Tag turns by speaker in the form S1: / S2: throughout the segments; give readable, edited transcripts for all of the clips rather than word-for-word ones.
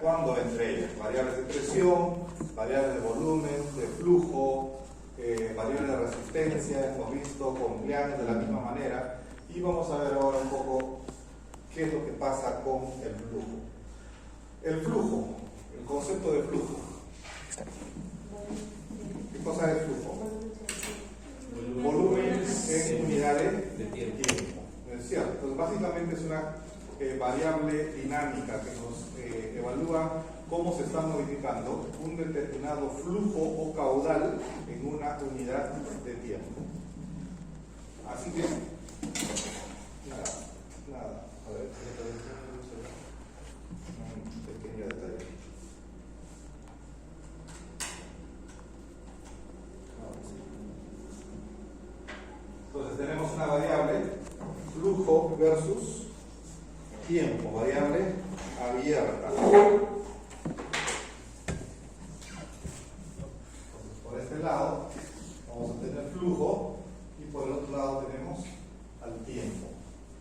S1: interactuando entre ellas. Variables de presión, variables de volumen, de flujo, variables de resistencia, hemos visto con Glianes de la misma manera. Y vamos a ver ahora un poco qué es lo que pasa con el flujo. El flujo, el concepto de flujo. ¿Qué cosa es flujo? Volumen en unidades de tiempo. ¿Es cierto? Entonces, básicamente es una variable dinámica que nos evalúa cómo se está modificando un determinado flujo o caudal en una unidad de tiempo. Así que, nada. A ver, un pequeño detalle. Entonces tenemos una variable flujo versus tiempo, variable abierta. Entonces, por este lado vamos a tener flujo y por el otro lado tenemos al tiempo.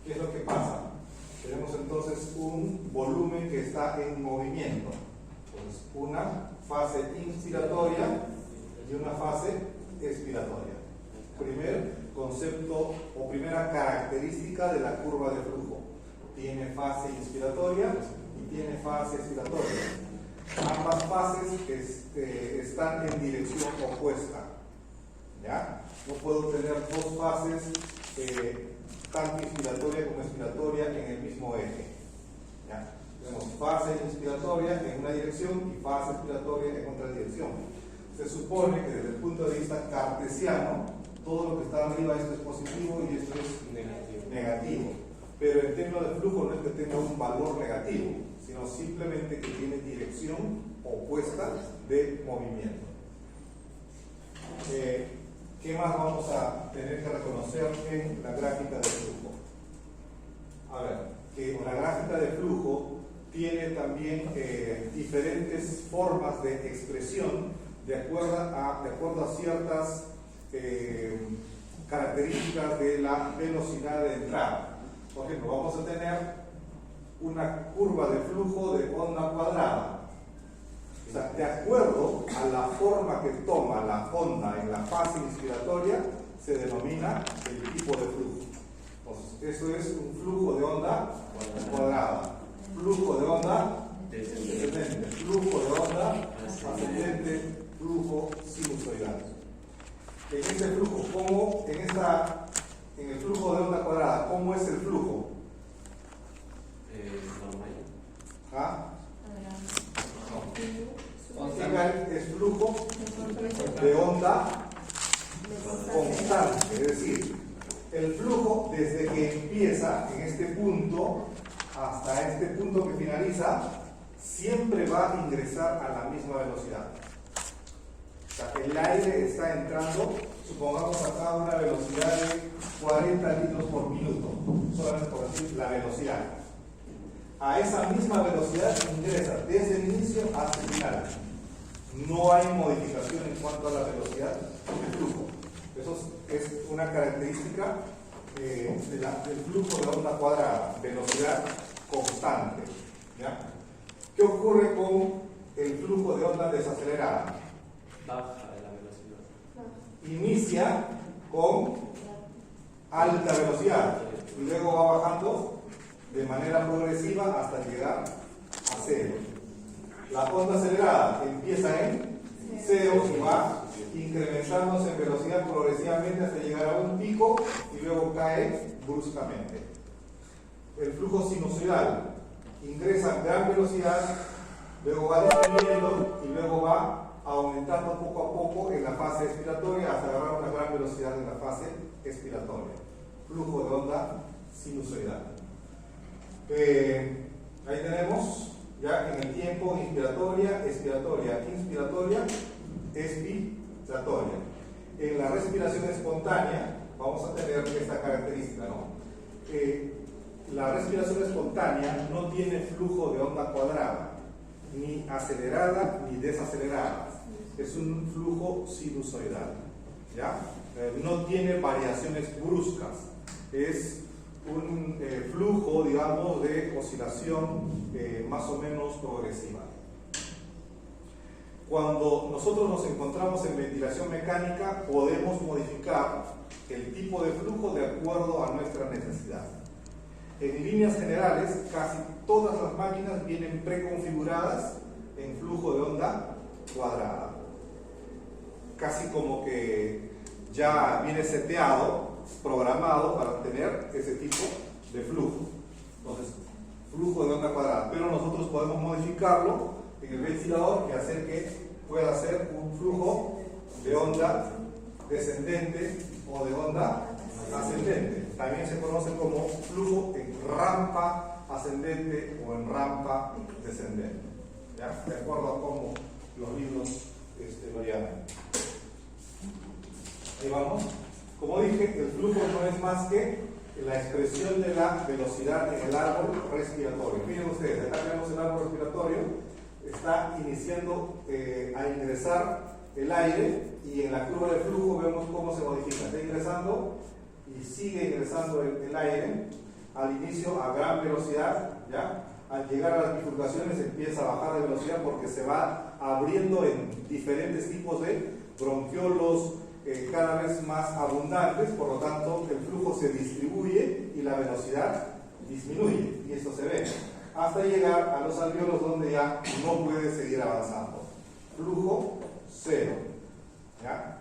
S1: ¿Qué es lo que pasa? Tenemos entonces un volumen que está en movimiento. Entonces, una fase inspiratoria y una fase expiratoria. Primer concepto o primera característica de la curva de flujo. Tiene fase inspiratoria y tiene fase expiratoria. Ambas fases están en dirección opuesta. ¿Ya? No puedo tener dos fases tanto inspiratoria como expiratoria en el mismo eje. ¿Ya? Tenemos fase inspiratoria en una dirección y fase expiratoria en otra dirección. Se supone que desde el punto de vista cartesiano, todo lo que está arriba, esto es positivo y esto es negativo. Pero en términos de flujo no es que tenga un valor negativo, sino simplemente que tiene dirección opuesta de movimiento. ¿Qué más vamos a tener que reconocer en la gráfica de flujo? A ver, que la gráfica de flujo tiene también diferentes formas de expresión de acuerdo a ciertas características de la velocidad de entrada. Por ejemplo, vamos a tener una curva de flujo de onda cuadrada. O sea, de acuerdo a la forma que toma la onda en la fase inspiratoria, se denomina el tipo de flujo. Entonces, eso es un flujo de onda cuadrada. Flujo de onda descendente. Flujo de onda ascendente. Flujo sinusoidal. En este flujo, ¿cómo? En el flujo de onda cuadrada, ¿cómo es el flujo? ¿Ah? No. Es flujo de onda constante, es decir, el flujo desde que empieza en este punto hasta este punto que finaliza, siempre va a ingresar a la misma velocidad. O sea, el aire está entrando, supongamos acá una velocidad de 40 litros por minuto, solamente por decir la velocidad. A esa misma velocidad ingresa desde el inicio hasta el final. No hay modificación en cuanto a la velocidad del flujo. Eso es una característica del flujo de onda cuadrada, velocidad constante. ¿Ya? ¿Qué ocurre con el flujo de onda desacelerada?
S2: Baja la velocidad.
S1: Inicia con alta velocidad y luego va bajando de manera progresiva hasta llegar a cero. La onda acelerada empieza en cero y va incrementándose en velocidad progresivamente hasta llegar a un pico y luego cae bruscamente. El flujo sinusoidal ingresa a gran velocidad, luego va disminuyendo y luego va aumentando poco a poco en la fase expiratoria hasta agarrar una gran velocidad en la fase expiratoria. Flujo de onda sinusoidal. Ahí tenemos ya en el tiempo inspiratoria, expiratoria, inspiratoria, expiratoria. En la respiración espontánea vamos a tener esta característica, ¿no? La respiración espontánea no tiene flujo de onda cuadrada, ni acelerada ni desacelerada. Es un flujo sinusoidal, ¿ya? No tiene variaciones bruscas. Es flujo, digamos, de oscilación más o menos progresiva. Cuando nosotros nos encontramos en ventilación mecánica, podemos modificar el tipo de flujo de acuerdo a nuestra necesidad. En líneas generales, casi todas las máquinas vienen preconfiguradas en flujo de onda cuadrada. Casi como que ya viene seteado, programado para tener ese tipo de flujo. Entonces, flujo de onda cuadrada. Pero nosotros podemos modificarlo en el ventilador y hacer que pueda ser un flujo de onda descendente o de onda ascendente. También se conoce como flujo en rampa ascendente o en rampa descendente, ¿ya? De acuerdo a cómo los libros lo llaman. Ahí vamos. Como dije, el flujo no es más que la expresión de la velocidad en el árbol respiratorio. Miren ustedes, acá tenemos el árbol respiratorio. Está iniciando a ingresar el aire y en la curva de flujo vemos cómo se modifica. Está ingresando y sigue ingresando el aire al inicio a gran velocidad, ¿ya? Al llegar a las bifurcaciones empieza a bajar de velocidad porque se va abriendo en diferentes tipos de bronquiolos cada vez más abundantes, por lo tanto el flujo se distribuye y la velocidad disminuye, y esto se ve hasta llegar a los alvéolos donde ya no puede seguir avanzando. Flujo cero, ¿ya?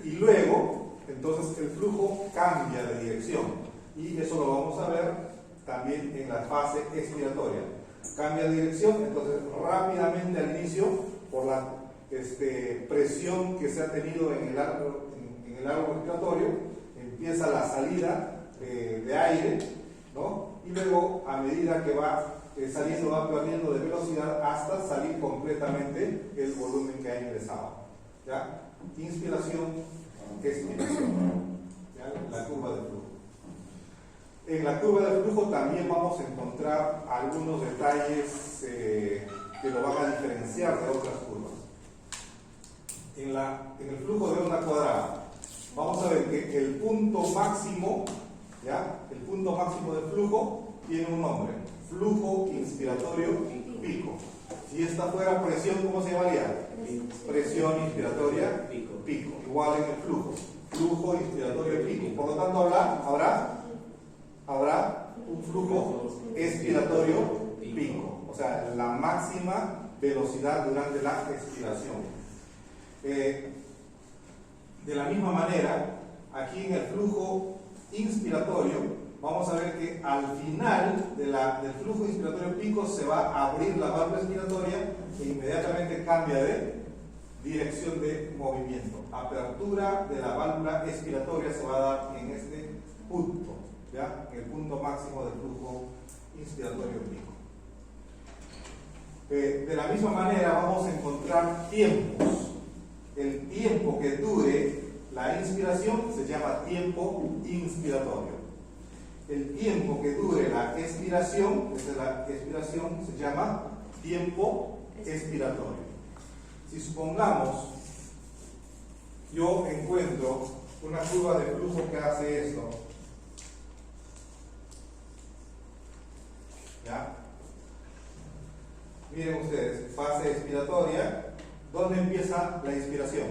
S1: Y luego, entonces el flujo cambia de dirección, y eso lo vamos a ver también en la fase expiratoria. Cambia de dirección, entonces rápidamente al inicio, por la presión que se ha tenido en el árbol respiratorio, empieza la salida de aire, ¿no? Y luego, a medida que va saliendo, va perdiendo de velocidad hasta salir completamente el volumen que ha ingresado, ¿ya? Inspiración, expiración, ¿ya? La curva de flujo. En la curva de flujo también vamos a encontrar algunos detalles que lo van a diferenciar de otras curvas. En el flujo de onda cuadrada, vamos a ver que el punto máximo, ¿ya? El punto máximo del flujo tiene un nombre: flujo inspiratorio pico. Si esta fuera presión, ¿cómo se llamaría? Presión inspiratoria pico. Igual en el flujo inspiratorio pico. Por lo tanto, habrá un flujo expiratorio pico, o sea, la máxima velocidad durante la expiración. De la misma manera, aquí en el flujo inspiratorio, vamos a ver que al final del flujo inspiratorio pico se va a abrir la válvula expiratoria e inmediatamente cambia de dirección de movimiento. Apertura de la válvula expiratoria se va a dar en este punto, ¿ya? En el punto máximo del flujo inspiratorio pico. De la misma manera vamos a encontrar tiempos. El tiempo que dure la inspiración se llama tiempo inspiratorio. El tiempo que dure la expiración, desde la expiración, se llama tiempo expiratorio. Si supongamos, yo encuentro una curva de flujo que hace esto, ¿ya? Miren ustedes, fase expiratoria. ¿Dónde empieza la inspiración?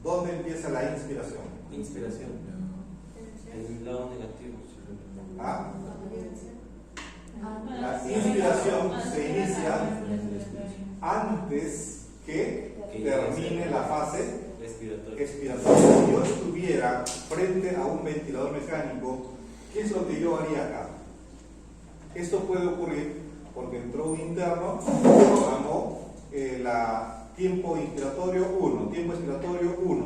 S1: ¿Dónde empieza la inspiración?
S2: Inspiración. En el lado negativo.
S1: ¿Ah? La inspiración se inicia antes que termine la fase expiratoria. Si yo estuviera frente a un ventilador mecánico, ¿qué es lo que yo haría acá? Esto puede ocurrir porque entró un interno, programó tiempo inspiratorio 1, tiempo expiratorio 1.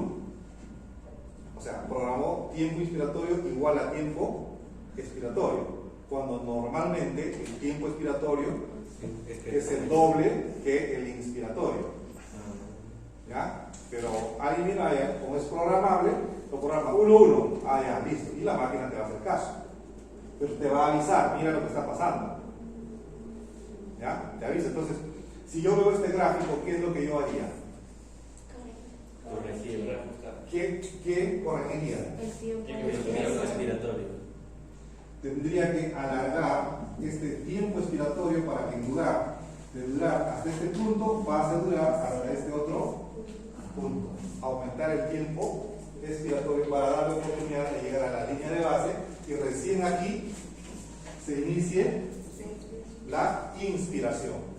S1: O sea, programó tiempo inspiratorio igual a tiempo expiratorio, cuando normalmente el tiempo expiratorio es el doble que el inspiratorio, ¿ya? Pero alguien mira, como es programable, lo programa 1-1, ya, listo, y la máquina te va a hacer caso, pero te va a avisar, mira lo que está pasando, ¿ya? Te avisa. Entonces, si yo veo este gráfico, ¿qué es lo que yo haría?
S2: Corregir, reajustar.
S1: ¿Qué corregiría?
S3: El tiempo
S2: Tiempo expiratorio.
S1: Tendría que alargar este tiempo expiratorio para que de durar hasta este punto pase a durar hasta este otro punto. Aumentar el tiempo expiratorio para darle oportunidad de llegar a la línea de base y recién aquí se inicie la inspiración.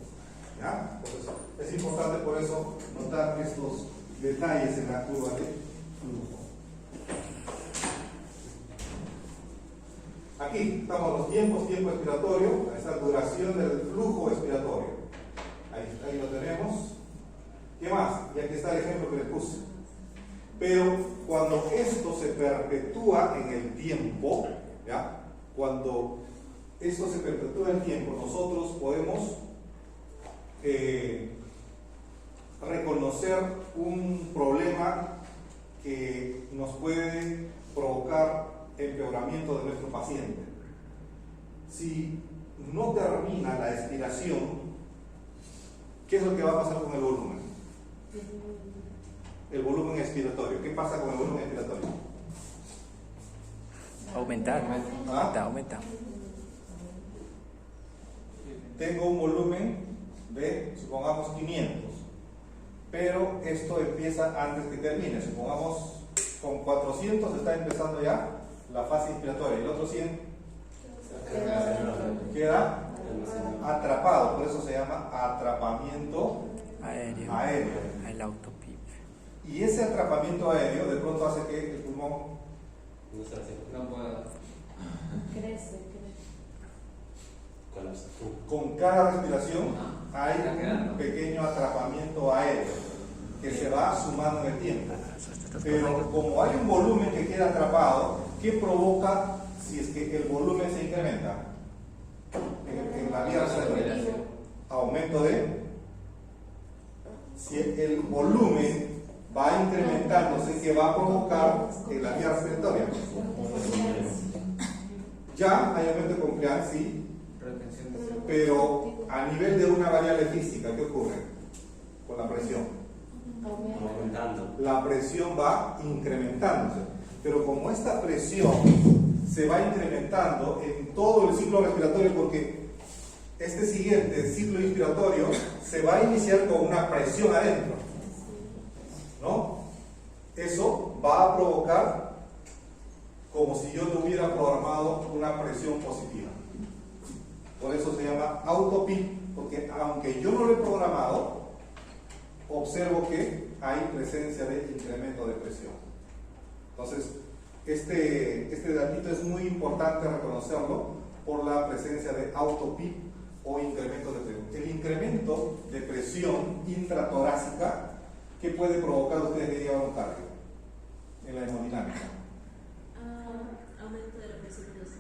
S1: ¿Ya? Entonces, es importante por eso notar estos detalles en la curva de flujo. Aquí estamos los tiempos, tiempo expiratorio, esta duración del flujo expiratorio. Ahí lo tenemos. ¿Qué más? Y aquí está el ejemplo que le puse. Pero cuando esto se perpetúa en el tiempo, ¿ya? Cuando esto se perpetúa en el tiempo, nosotros podemos reconocer un problema que nos puede provocar empeoramiento de nuestro paciente. Si no termina la expiración, ¿qué es lo que va a pasar con el volumen? El volumen expiratorio. ¿Qué pasa con el volumen expiratorio?
S4: Aumentar.
S1: ¿Ah?
S4: Aumenta.
S1: Tengo un volumen de, supongamos, 500, pero esto empieza antes que termine. Supongamos, con 400 está empezando ya la fase inspiratoria, y el otro 100 queda atrapado, por eso se llama atrapamiento aéreo.
S4: El autopip.
S1: Y ese atrapamiento aéreo de pronto hace que el pulmón
S2: No puedo.
S3: crece.
S1: con cada respiración hay un pequeño atrapamiento aéreo que se va sumando en el tiempo. Pero como hay un volumen que queda atrapado, ¿qué provoca si es que el volumen se incrementa? En la vía respiratoria. Aumento de... Si el volumen va incrementándose, ¿qué va a provocar en la vía respiratoria? Ya hay aumento de compliance, sí, pero a nivel de una variable física, ¿qué ocurre con la presión?
S2: Aumentando.
S1: La presión va incrementándose, pero como esta presión se va incrementando en todo el ciclo respiratorio, porque este siguiente ciclo inspiratorio se va a iniciar con una presión adentro, ¿no? Eso va a provocar como si yo le hubiera programado una presión positiva. Por eso se llama autopip, porque aunque yo no lo he programado, observo que hay presencia de incremento de presión. Entonces, este datito es muy importante reconocerlo por la presencia de autopip o incremento de presión. El incremento de presión intratorácica, ¿qué puede provocar ustedes que llevan un cardio en la hemodinámica?
S3: Aumento de la presión venosa.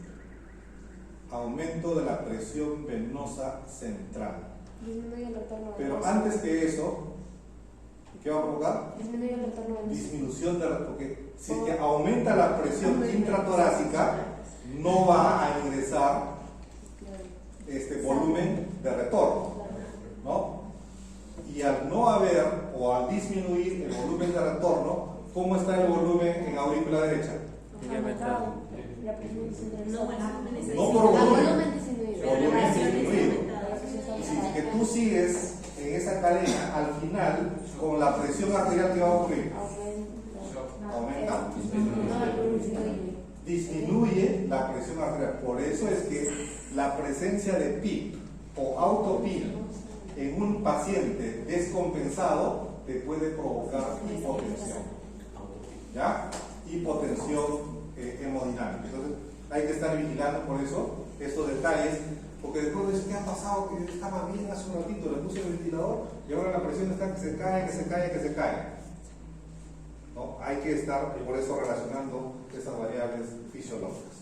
S1: Aumento de la presión venosa central.
S3: Disminuye el retorno.
S1: Pero antes que eso, ¿qué va a provocar?
S3: Disminuye el retorno.
S1: Disminución de porque si es que aumenta la presión intratorácica, no va a ingresar este volumen de retorno, ¿no? Y al no haber o al disminuir el volumen de retorno, ¿cómo está el volumen en aurícula derecha?
S3: La presión disminuye.
S1: No por volumen,
S3: Volumen disminuye.
S1: volumen disminuido. Si es que tú sigues en esa cadena, al final, con la presión arterial, ¿qué va a ocurrir? Aumenta. Disminuye la presión arterial. Por eso es que la presencia de PIP o autopip en un paciente descompensado te puede provocar hipotensión. ¿Ya? Hipotensión hemodinámica. Entonces hay que estar vigilando por eso estos detalles, porque después dice, ¿qué ha pasado? Que estaba bien hace un ratito, le puse el ventilador y ahora la presión está que se cae, que se cae, que se cae. ¿No? Hay que estar por eso relacionando esas variables fisiológicas.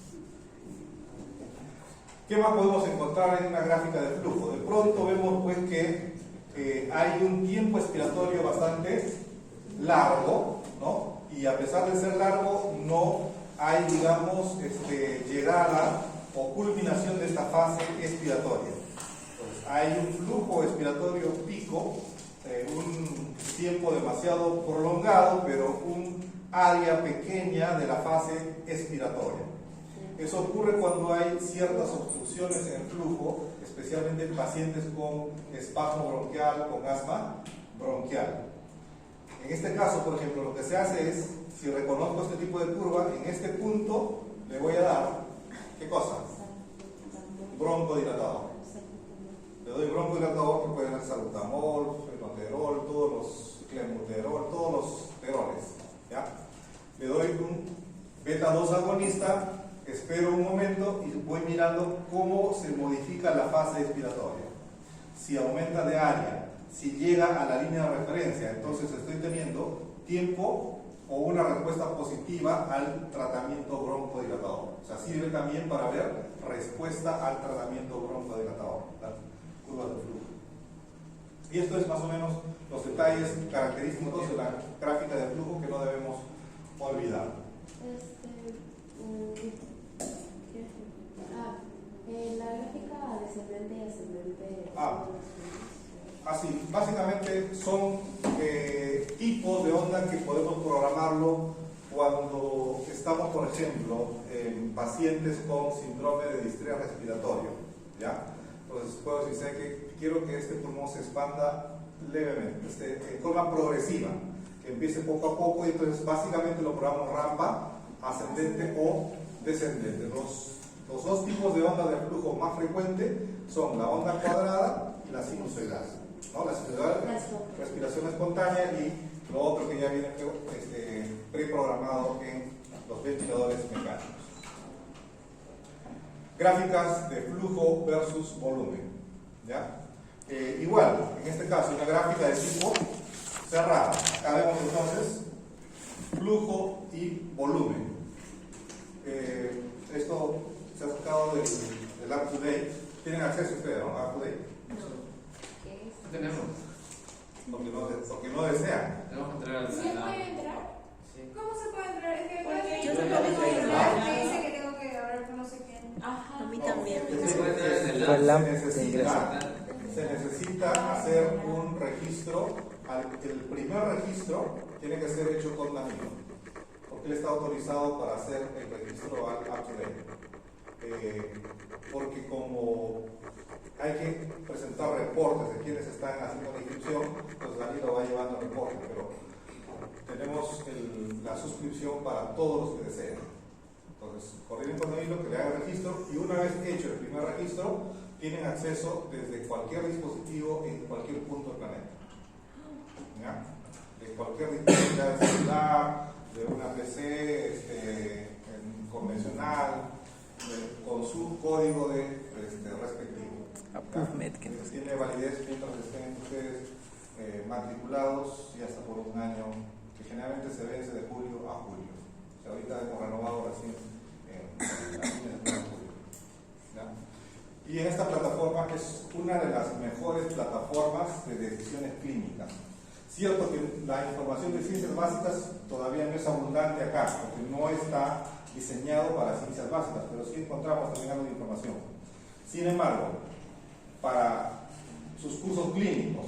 S1: ¿Qué más podemos encontrar en una gráfica de flujo? De pronto vemos pues que hay un tiempo expiratorio bastante largo, ¿no? Y a pesar de ser largo, no hay, digamos, llegada o culminación de esta fase expiratoria. Entonces, hay un flujo expiratorio pico, un tiempo demasiado prolongado, pero un área pequeña de la fase expiratoria. Eso ocurre cuando hay ciertas obstrucciones en el flujo, especialmente en pacientes con espasmo bronquial, con asma bronquial. En este caso, por ejemplo, lo que se hace es, si reconozco este tipo de curva, en este punto le voy a dar, ¿qué cosa? Broncodilatador. Le doy broncodilatador que puede ser salbutamol, fenoterol, todos los clenbuterol, todos los teroles, ¿ya? Le doy un beta-2 agonista, espero un momento y voy mirando cómo se modifica la fase expiratoria. Si aumenta de área, si llega a la línea de referencia, entonces estoy teniendo tiempo o una respuesta positiva al tratamiento broncodilatador. O sea, sirve también para ver respuesta al tratamiento broncodilatador, las curvas de flujo. Y esto es más o menos los detalles característicos de la gráfica de flujo que no debemos olvidar.
S3: La gráfica descendente y ascendente.
S1: Así, básicamente son tipos de onda que podemos programarlo cuando estamos, por ejemplo, en pacientes con síndrome de distrés respiratorio, ¿ya? Entonces puedo decir, sé que quiero que este pulmón se expanda levemente, en forma progresiva, que empiece poco a poco, y entonces básicamente lo programamos rampa, ascendente o descendente. Los dos tipos de onda de flujo más frecuentes son la onda cuadrada y la sinusoidal, ¿no? La sinusoidal es respiración espontánea, y lo otro que ya viene preprogramado en los ventiladores mecánicos. Gráficas de flujo versus volumen, ¿ya? Igual, en este caso, una gráfica de tipo cerrada. Acá vemos entonces flujo y volumen. Esto se ha sacado del UpToDate. ¿Tienen acceso ustedes, no? A UpToDate.
S2: ¿Qué tenemos?
S1: Porque no desean.
S2: Tenemos que entrar al
S4: ¿Sí puede entrar?
S2: Sí.
S4: ¿Cómo se puede entrar? Es que
S3: Porque
S4: yo
S3: yo
S4: tampoco puedo
S3: también
S4: entrar.
S3: entrar.
S4: Me dice que tengo que hablar con no sé quién.
S3: Ajá.
S4: A mí
S1: No,
S4: también.
S1: se necesita hacer un registro. El primer registro tiene que ser hecho con Danilo, porque él está autorizado para hacer el registro al UpToDate. Porque como hay que presentar reportes de quienes están haciendo la inscripción, pues Danilo va llevando el reporte, pero tenemos la suscripción para todos los que deseen. Entonces, coordinen con Danilo que le haga el registro, y una vez hecho el primer registro, tienen acceso desde cualquier dispositivo en cualquier punto del planeta, ¿ya? De cualquier dispositivo de celular, de una PC convencional, con su código de respectivo. Tiene validez mientras estén ustedes matriculados, y hasta por un año, que generalmente se vence de julio a julio. O sea, ahorita hemos renovado recién a fines de julio, ¿ya? Y en esta plataforma es una de las mejores plataformas de decisiones clínicas. Cierto que la información de ciencias básicas todavía no es abundante acá, porque no está diseñado para ciencias básicas, pero sí encontramos también algo de información. Sin embargo, para sus cursos clínicos,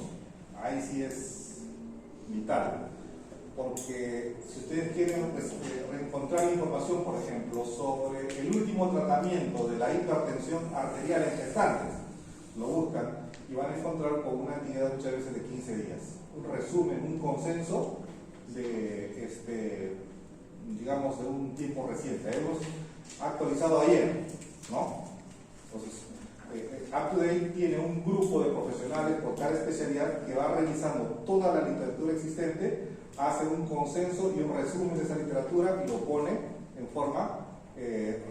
S1: ahí sí es vital, porque si ustedes quieren reencontrar información, por ejemplo, sobre el último tratamiento de la hipertensión arterial en gestantes, lo buscan y van a encontrar con una actividad muchas veces de 15 días. Un resumen, un consenso de, digamos, de un tiempo reciente. Hemos actualizado ayer, ¿no? Entonces, UpToDate tiene un grupo de profesionales por cada especialidad que va revisando toda la literatura existente, hace un consenso y un resumen de esa literatura y lo pone en forma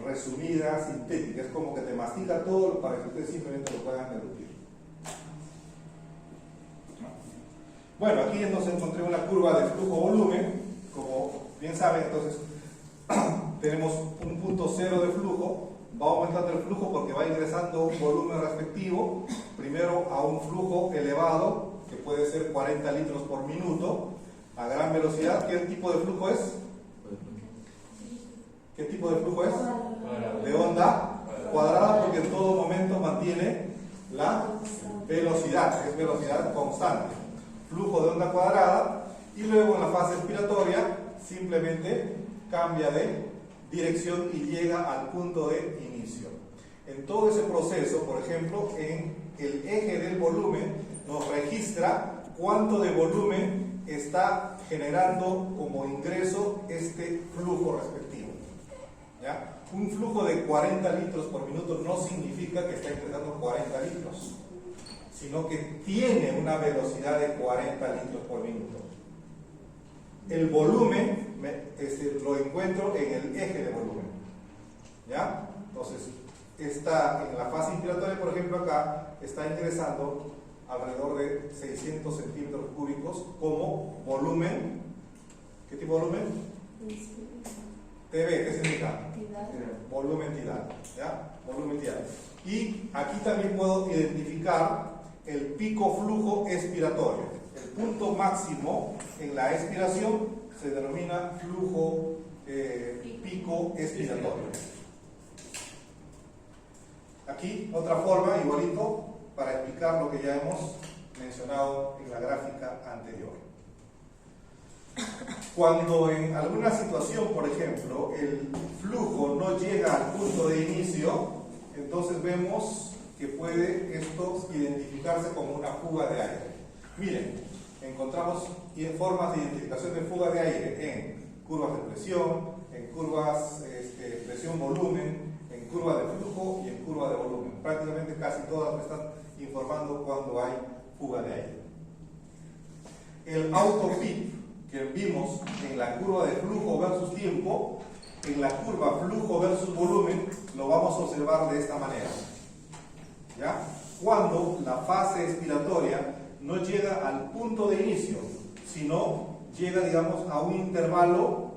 S1: resumida, sintética. Es como que te mastica todo para que ustedes simplemente lo puedan deducir. Bueno, aquí nos encontré una curva de flujo-volumen. Como bien saben, entonces tenemos un punto cero de flujo, va aumentando el flujo porque va ingresando un volumen respectivo, primero a un flujo elevado, que puede ser 40 litros por minuto, a gran velocidad. ¿Qué tipo de flujo es? ¿Qué tipo de flujo es? De onda cuadrada, porque en todo momento mantiene la velocidad, es velocidad constante. Flujo de onda cuadrada, y luego en la fase expiratoria simplemente cambia de dirección y llega al punto de inicio. En todo ese proceso, por ejemplo, en el eje del volumen nos registra cuánto de volumen está generando como ingreso este flujo respectivo. ¿Ya? Un flujo de 40 litros por minuto no significa que está ingresando 40 litros, sino que tiene una velocidad de 40 litros por minuto. El volumen lo encuentro en el eje de volumen. ¿Ya? Entonces, está en la fase inspiratoria, por ejemplo, acá está ingresando alrededor de 600 centímetros cúbicos como volumen. ¿Qué tipo de volumen? TB, ¿qué significa? Volumen tidal. ¿Ya? Volumen tidal. Y aquí también puedo identificar el pico flujo expiratorio. El punto máximo en la expiración se denomina flujo pico expiratorio. Aquí otra forma, igualito, para explicar lo que ya hemos mencionado en la gráfica anterior. Cuando en alguna situación, por ejemplo, el flujo no llega al punto de inicio, entonces vemos que puede esto identificarse como una fuga de aire. Miren, encontramos formas de identificación de fuga de aire en curvas de presión, en curvas presión-volumen, en curva de flujo y en curva de volumen. Prácticamente casi todas me están informando cuando hay fuga de aire. El auto-peak que vimos en la curva de flujo versus tiempo, en la curva flujo versus volumen, lo vamos a observar de esta manera. ¿Ya? Cuando la fase expiratoria no llega al punto de inicio, sino llega, digamos, a un intervalo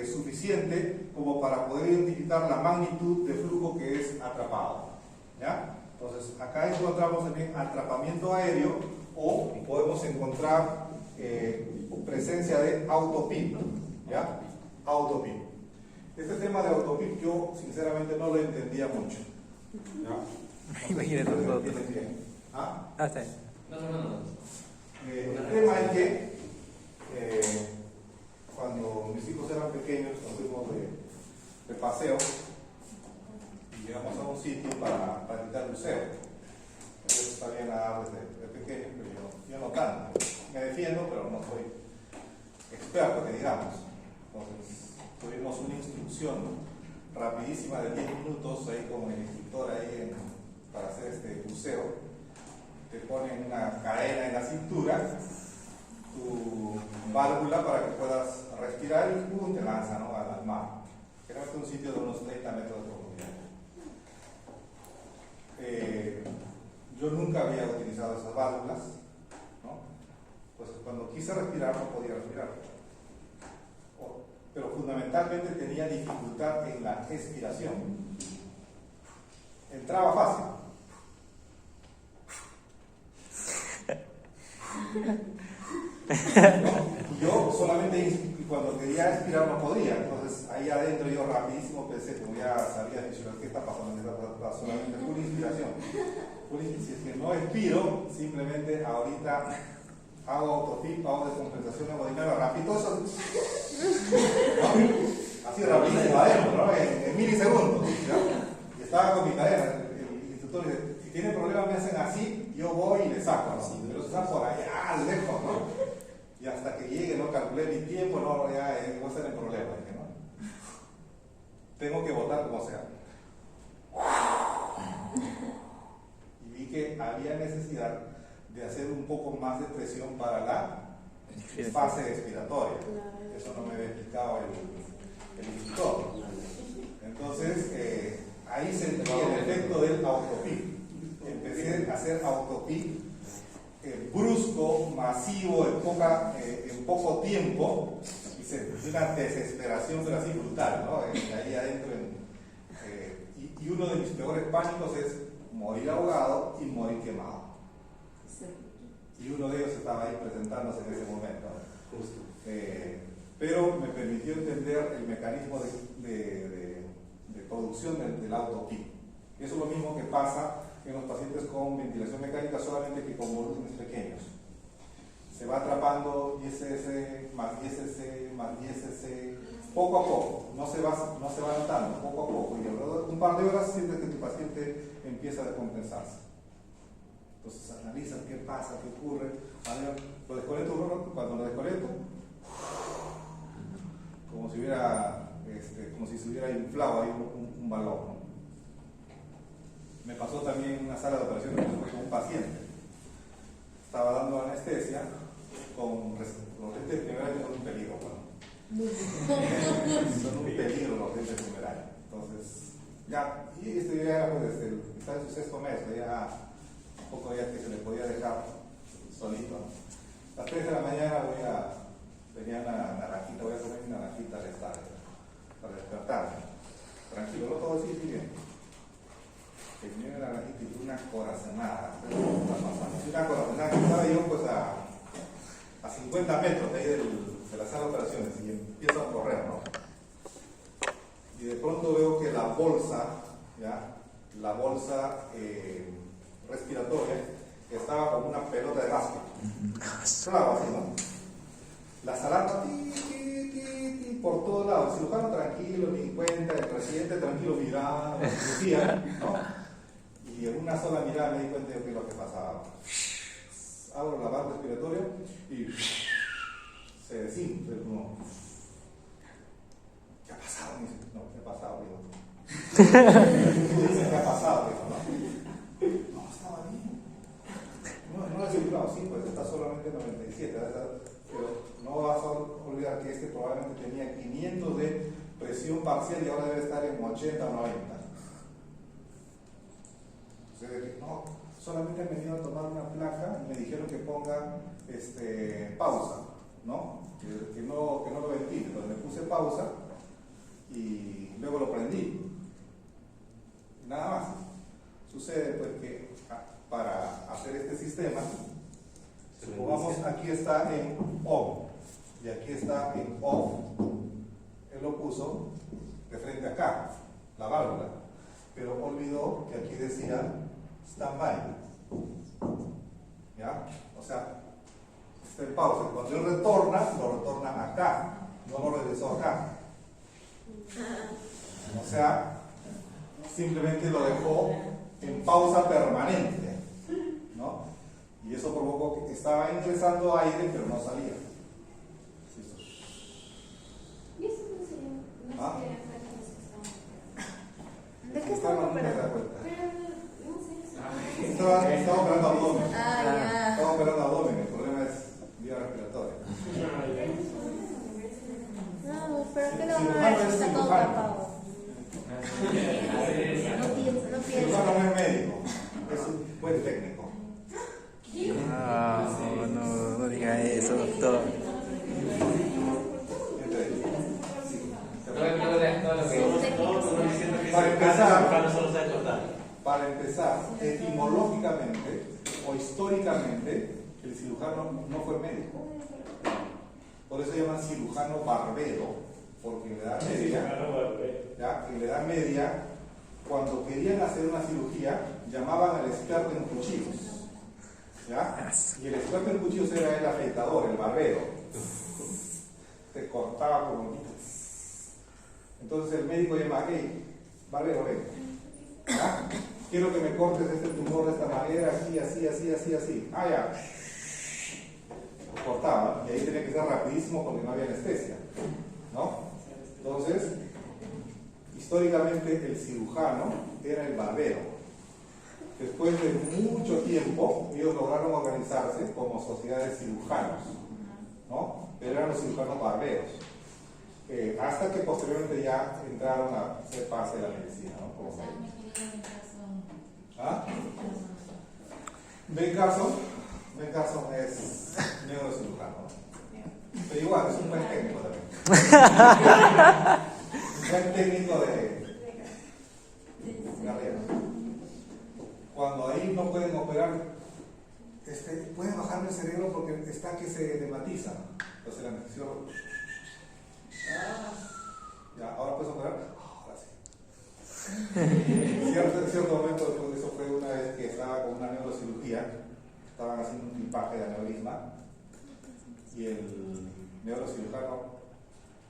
S1: suficiente como para poder identificar la magnitud de flujo que es atrapado. ¿Ya? Entonces, acá encontramos también atrapamiento aéreo o podemos encontrar presencia de autopip. ¿Ya? Autopip. Este tema de autopip yo sinceramente no lo entendía mucho. ¿Ya?
S5: Imagínate todo.
S1: ¿Ah?
S5: Hasta ahí.
S1: El tema es que cuando mis hijos eran pequeños, nos fuimos de paseo y llegamos a un sitio para practicar buceo. Ellos sabían nadar desde pequeños, pero yo no tanto. Me defiendo, pero no soy experto, que digamos. Entonces, tuvimos una instrucción rapidísima de 10 minutos ahí con el instructor ahí para hacer este buceo. Te ponen una cadena en la cintura, tu válvula para que puedas respirar y ¡pum! Te lanza, ¿no? al mar. Generalmente un sitio de unos 30 metros de profundidad. Yo nunca había utilizado esas válvulas, ¿no? Pues cuando quise respirar no podía respirar. Pero fundamentalmente tenía dificultad en la expiración. Entraba fácil. ¿No? Yo solamente cuando quería expirar no podía, entonces ahí adentro yo rapidísimo pensé, como ya sabía, ¿qué está pasando? Está solamente full inspiración. Si es que no expiro, simplemente ahorita hago autopip, hago descompensación hemodinámica rápido, eso, ¿no? Así rapidísimo adentro, ¿no? En milisegundos, ¿ya? Y estaba con mi cadena, el instructor dice, si tienen problemas me hacen así, yo voy y le saco, ¿no? Pero se está por allá, lejos, ¿no? Y hasta que llegue, no calculé mi tiempo, no, ya voy a estar en problema, dije, ¿no? Tengo que votar como sea. Y vi que había necesidad de hacer un poco más de presión para la fase expiratoria. Eso no me había explicado el instructor. Entonces, ahí sentí el efecto del autopic. Empecé a hacer autopic brusco, masivo, en poco tiempo, y sentí una desesperación, pero así brutal, ¿no? Ahí adentro. Y uno de mis peores pánicos es morir ahogado y morir quemado. Y uno de ellos estaba ahí presentándose en ese momento. Justo. Pero me permitió entender el mecanismo de producción del autopic. Eso es lo mismo que pasa en los pacientes con ventilación mecánica, solamente que con volúmenes pequeños. se va atrapando ISS más ISS más ISS, poco a poco, no se va notando, poco a poco, y alrededor de un par de horas sientes que tu paciente empieza a descompensarse. Entonces analizan qué pasa, qué ocurre. A ver, lo desconecto, cuando lo desconecto, como si se hubiera inflado ahí un balón, ¿no? Me pasó también en una sala de operaciones con un paciente. Estaba dando anestesia con los lentes de primer año, son un peligro, son un peligro los lentes de primer año. Entonces, ya, y esto ya era pues está en su sexto mes, ya un poco ya que se le podía dejar solito, ¿no? A las 3 de la mañana venía una naranjita, voy a comer una naranjita al estadio para despertarme. Tranquilo, no todo así, bien. Venía una naranjita y una corazonada. Una corazonada que estaba yo pues a 50 metros de ahí de la sala de operaciones y empiezo a correr, ¿no? Y de pronto veo que la bolsa respiratoria estaba como una pelota de básquet. Claro, así, ¿no? Las alarmas por todos lados. El cirujano tranquilo, ni cuenta, el presidente tranquilo mirando, ¿no? Y en una sola mirada me di cuenta de qué es lo que pasaba. Abro la barra respiratoria y se desinfla. ¿Qué ha pasado? Me dice, no, ¿qué ha pasado? Dice, ¿qué ha pasado? No, estaba bien. No ha circulado, sí, pues está solamente 97, pero no vas a olvidar que este probablemente tenía 500 de presión parcial y ahora debe estar en 80 o 90. Entonces, no, solamente han venido a tomar una placa y me dijeron que ponga pausa, ¿no? Que no lo ventile. Entonces le puse pausa y luego lo prendí. Nada más. Sucede pues que para hacer este sistema, supongamos aquí está en on y aquí está en off. Él lo puso de frente acá, la válvula, pero olvidó que aquí decía stand-by. ¿Ya? O sea, está en pausa. Cuando él retorna, lo retorna acá, no lo regresó acá. O sea, simplemente lo dejó en pausa permanente, ¿no? Y eso provocó que estaba ingresando aire, pero no salía.
S3: ¿Y eso no sería?
S1: ¿Ah?
S3: ¿De qué estamos operando?
S1: Estaba operando abdomen.
S3: Ya.
S1: Estaba operando abdomen, el problema es vía respiratoria.
S3: No, pero ¿qué le van a ver si está todo tapado? No piensa, no
S1: Cirujano
S3: piensa.
S1: no es médico, es un buen técnico.
S5: No diga eso, doctor.
S1: Para empezar, etimológicamente o históricamente, el cirujano no fue médico. Por eso se llama cirujano barbero, porque en la Edad Media, en la Edad Media, cuando querían hacer una cirugía, llamaban al experto en cuchillos. ¿Ya? Y el experto en cuchillos era el afeitador, el barbero. Te cortaba como... Entonces el médico llama, hey, barbero, ven. ¿Ya? Quiero que me cortes este tumor de esta manera, así, así, así, así, así. Ah, ya. Lo cortaba, y ahí tenía que ser rapidísimo porque no había anestesia, ¿no? Entonces, históricamente el cirujano era el barbero. Después de mucho tiempo, ellos lograron organizarse como sociedades cirujanos, ¿no? Pero eran los cirujanos barberos. Hasta que posteriormente ya entraron a ser parte de la medicina, ¿no? Como ¿ah? Ben Carson es neurocirujano, ¿no? Pero igual, es un buen técnico también. Un buen técnico de carrera. Cuando ahí no pueden operar, pueden bajarme el cerebro porque está que se dematiza. Entonces la anestesiólogo. Ya, ahora puedes operar. Ahora sí. En cierto momento, después de eso fue una vez que estaba con una neurocirugía, estaban haciendo un clipaje de aneurisma y el neurocirujano,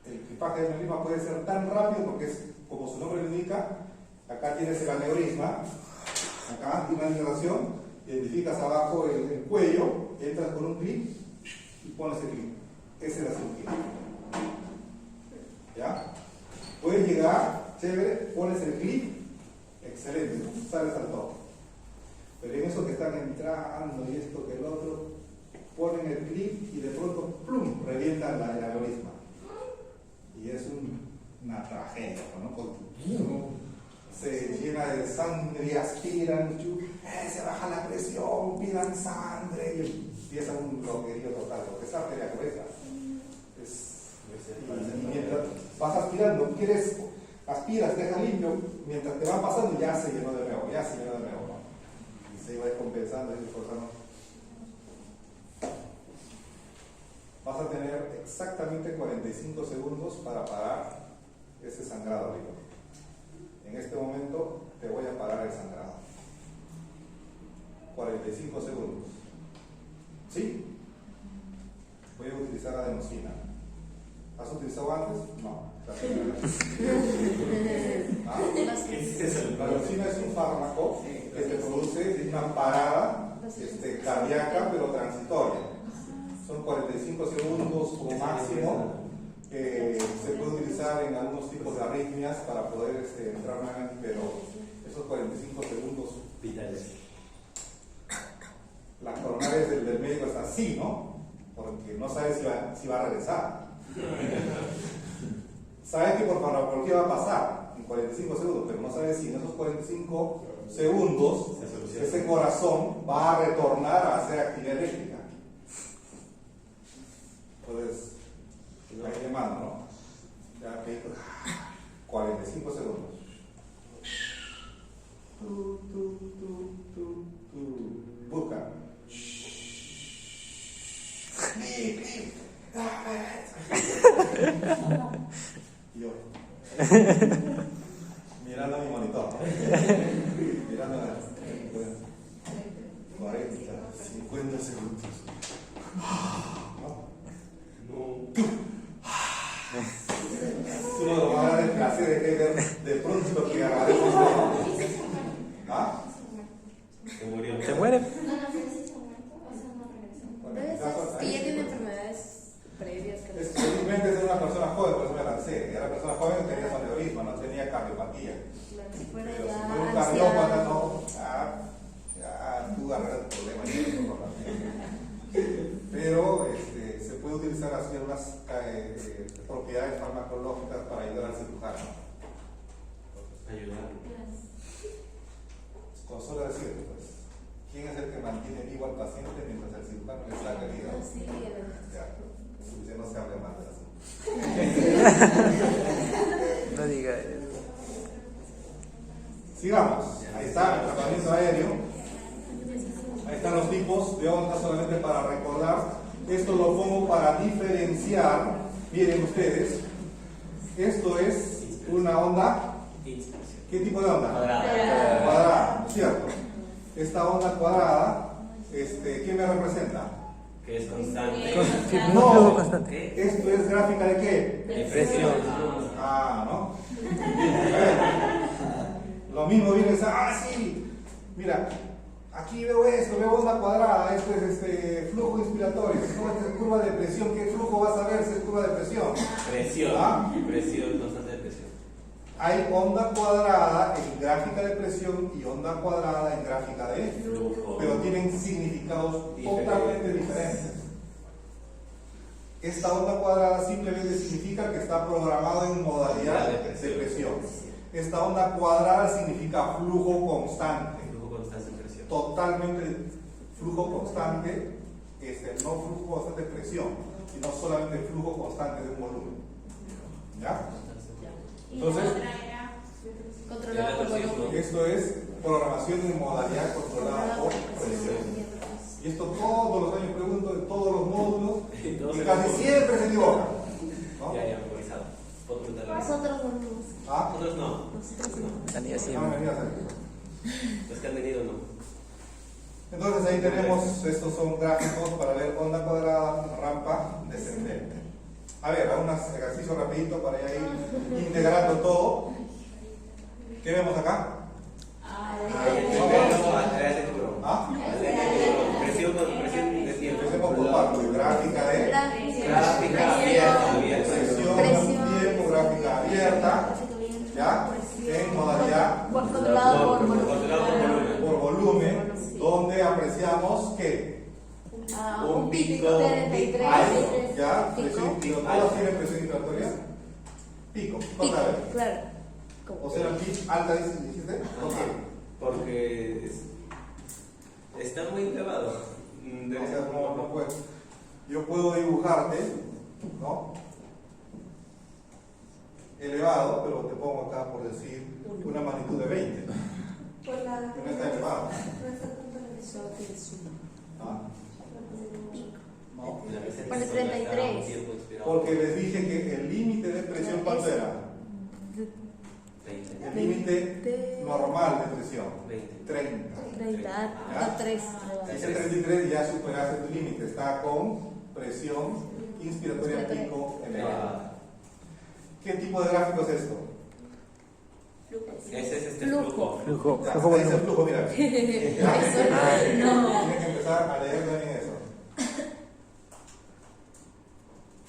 S1: el clipaje de aneurisma puede ser tan rápido porque es, como su nombre lo indica, acá tienes el aneurisma, acá tiene una migración, identificas abajo el cuello, entras con un clip y pones el clip. Ese es la cirugía. ¿Ya? Puedes llegar, chévere, pones el clip, excelente, sales al top. Pero en eso que están entrando y esto que el otro, ponen el clip y de pronto, ¡plum!, revientan la aneurisma. Y es una tragedia, ¿no? Porque se llena de sangre y aspiran, se baja la presión, pidan sangre y empieza un bloqueo total, porque es arteria gruesa. Y mientras vas aspirando, aspiras, dejas limpio, mientras te va pasando ya se llenó de nuevo, ¿no? Y se va descompensando y esforzando. Vas a tener exactamente 45 segundos para parar ese sangrado arriba. En este momento te voy a parar el sangrado. 45 segundos. ¿Sí? Voy a utilizar adenosina. ¿Has utilizado antes? No. ¿Ah? La adenosina es un fármaco que te produce una parada cardíaca, pero transitoria. Son 45 segundos como máximo. Se puede utilizar en algunos tipos de arritmias para poder entrar nuevamente, pero esos 45 segundos
S2: vitales.
S1: Las coronarias del médico es así, ¿no? Porque no sabes si va a regresar. Sabes que por farmacología va a pasar en 45 segundos, pero no sabes si en esos 45 segundos ese corazón va a retornar a hacer actividad eléctrica. Entonces, ahí le mando, ¿no? Ya que 45 segundos. Busca. Y yo mirando a mi monitor, mirando a 40, 50 segundos. Tú no vas a dar el placer de ver de pronto que aparece. ¿Ah?
S2: Se murió.
S5: ¿Se muere?
S3: Que ya tiene enfermedades previas.
S1: Felizmente es una persona joven, por eso me lancé. Era una persona joven que tenía aneurisma, no tenía cardiopatía.
S3: Si fuera
S1: Pero si
S3: ya
S1: fue un cardiópata,
S3: anciano.
S1: no, ya tú agarras el problema. Pero se puede utilizar así algunas propiedades farmacológicas para ayudar al cirujano.
S2: Ayudar.
S1: Consuela decir, pues, ¿quién es el que mantiene vivo al paciente mientras el cirujano le saca el hígado?
S3: Sí,
S1: Ya, no se hable más de eso.
S5: No diga eso.
S1: Sigamos. Ahí está el tratamiento aéreo. Ahí están los tipos de ondas, solamente para recordar. Esto lo pongo para diferenciar. Miren ustedes, esto es una onda. ¿Qué tipo de onda?
S2: Cuadrada.
S1: Cuadrada, ¿cierto? Esta onda cuadrada, ¿qué me representa?
S2: Que es constante.
S1: No,
S2: ¿Qué?
S1: esto es gráfica de qué?
S2: De presión.
S1: ¿No? Lo mismo viene sí, mira, aquí veo esto, veo onda cuadrada, esto es flujo inspiratorio, ¿cómo es curva de presión? ¿Qué flujo vas a ver si es curva de presión?
S2: Presión. Presión, constante de presión.
S1: Hay onda cuadrada en gráfica de presión y onda cuadrada en gráfica de
S2: Flujo.
S1: pero tienen significados totalmente diferentes. Esta onda cuadrada simplemente significa que está programado en modalidad de presión. Esta onda cuadrada significa flujo constante.
S2: Flujo constante de presión.
S1: Totalmente flujo constante, no flujo constante de presión, sino solamente flujo constante de un volumen. ¿Ya? Entonces,
S3: controlado por volumen.
S1: esto es programación en modalidad controlada por presión. Y esto todos los años pregunto en todos los módulos y casi siempre se equivocan, ¿no?
S2: Ya, memorizado. Puedo preguntarle.
S3: Nosotros no.
S2: Nosotros no.
S3: Nosotros no.
S5: La niña
S1: No
S5: siempre.
S1: me vengas aquí.
S2: Los que han venido no.
S1: Entonces ahí tenemos, estos son gráficos para ver onda cuadrada, rampa, descendente. A ver, hagamos un ejercicio rapidito para ya ir integrando todo. ¿Qué vemos acá? ¿Ah?
S2: Presión de tiempo.
S1: Empecemos por partes. Gráfica de
S2: Gráfica abierta.
S1: presión, tiempo, gráfica abierta. ¿Ya? En modalidad
S3: Controlado por
S1: por volumen, donde apreciamos que
S3: un pico de 33.
S1: hay, ¿ya?
S3: Pico.
S1: Presión inspiratoria. ¿Todos tienen presión inspiratoria? Pico.
S3: Pico,
S1: ¿Cuánta vez?
S3: claro.
S1: O sea, alta, dijiste. ¿Por qué?
S2: Porque está muy elevado.
S1: O sea, no puedo. Yo puedo dibujarte, ¿no? Elevado, pero te pongo acá por decir una magnitud de 20.
S4: Por la.
S1: No está elevado.
S4: No está tanto la visión.
S1: ¿Ah? No.
S3: Pone 33.
S1: Porque les dije que el límite de presión, ¿cuánto era? El límite normal de presión, 30.
S3: 33.
S1: Ese 33 ya superaste tu límite, está con presión inspiratoria pico elevada. ¿Qué tipo de gráfico es esto?
S2: Ese es este
S3: Flujo.
S2: flujo.
S1: Ya,
S5: Flujo
S1: ese es el
S5: volumen.
S1: flujo, mira. Tienes que empezar a leer también eso.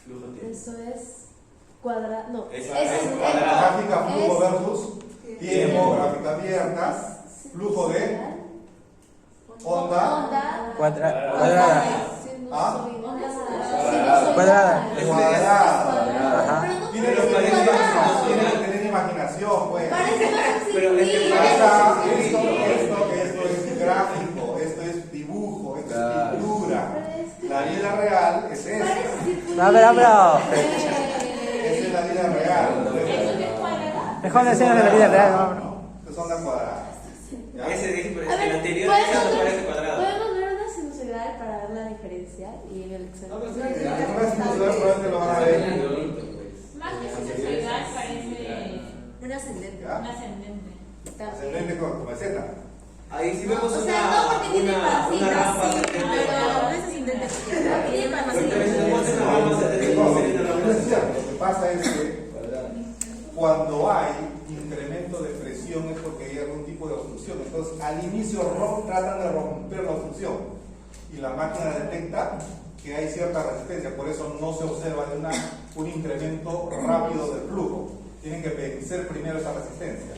S2: Flujo tiempo.
S3: Eso es cuadrado. No,
S2: Es
S1: Gráfica flujo
S3: es-
S1: versus tiempo, gráfica abierta, flujo de onda
S5: Cuadrada.
S1: ¿Ah?
S5: Cuadrada.
S1: cuadrada.
S3: Pero no
S1: Tiene que
S3: parece
S1: tener
S3: cuadrado.
S1: tiene que tener imaginación, pues.
S3: Parece más
S2: Pero es que
S3: circuito.
S1: Acá, esto es gráfico, esto es dibujo, esto es pintura. La vida real es esta.
S3: Parece circuito.
S5: A ver,
S1: Esa es la vida real.
S5: Mejor decirnos de la vida real, vámonos.
S1: Estas son las cuadradas. ¿Ya?
S2: Ese dije, pero
S3: A
S2: es que el
S3: ver,
S2: anterior
S3: ¿podemos
S2: esa no
S3: ver-
S2: parece cuadrado.
S3: podemos ver una sinusoidal para ver la diferencia y en el examen.
S1: No, pues, en una sinusoidal probablemente lo van a ver.
S6: Más que sinusoidal parece
S3: Un ascendente.
S1: ¿Ya?
S6: un ascendente.
S1: Ascendente con meseta.
S2: Ahí sí
S3: No,
S2: vemos
S3: o sea, no porque tiene
S2: una
S3: pasitas,
S2: rampa
S3: sí,
S2: ascendente.
S3: pero no es ascendente porque tiene
S2: Pero
S3: pasitas.
S2: también se muestra una rampa ascendente.
S1: No es cierto. Lo que pasa es que cuando hay incremento de presión es porque hay algún tipo de obstrucción. Entonces, al inicio tratan de romper la obstrucción y la máquina detecta que hay cierta resistencia. Por eso no se observa un incremento rápido del flujo. Tienen que vencer primero esa resistencia.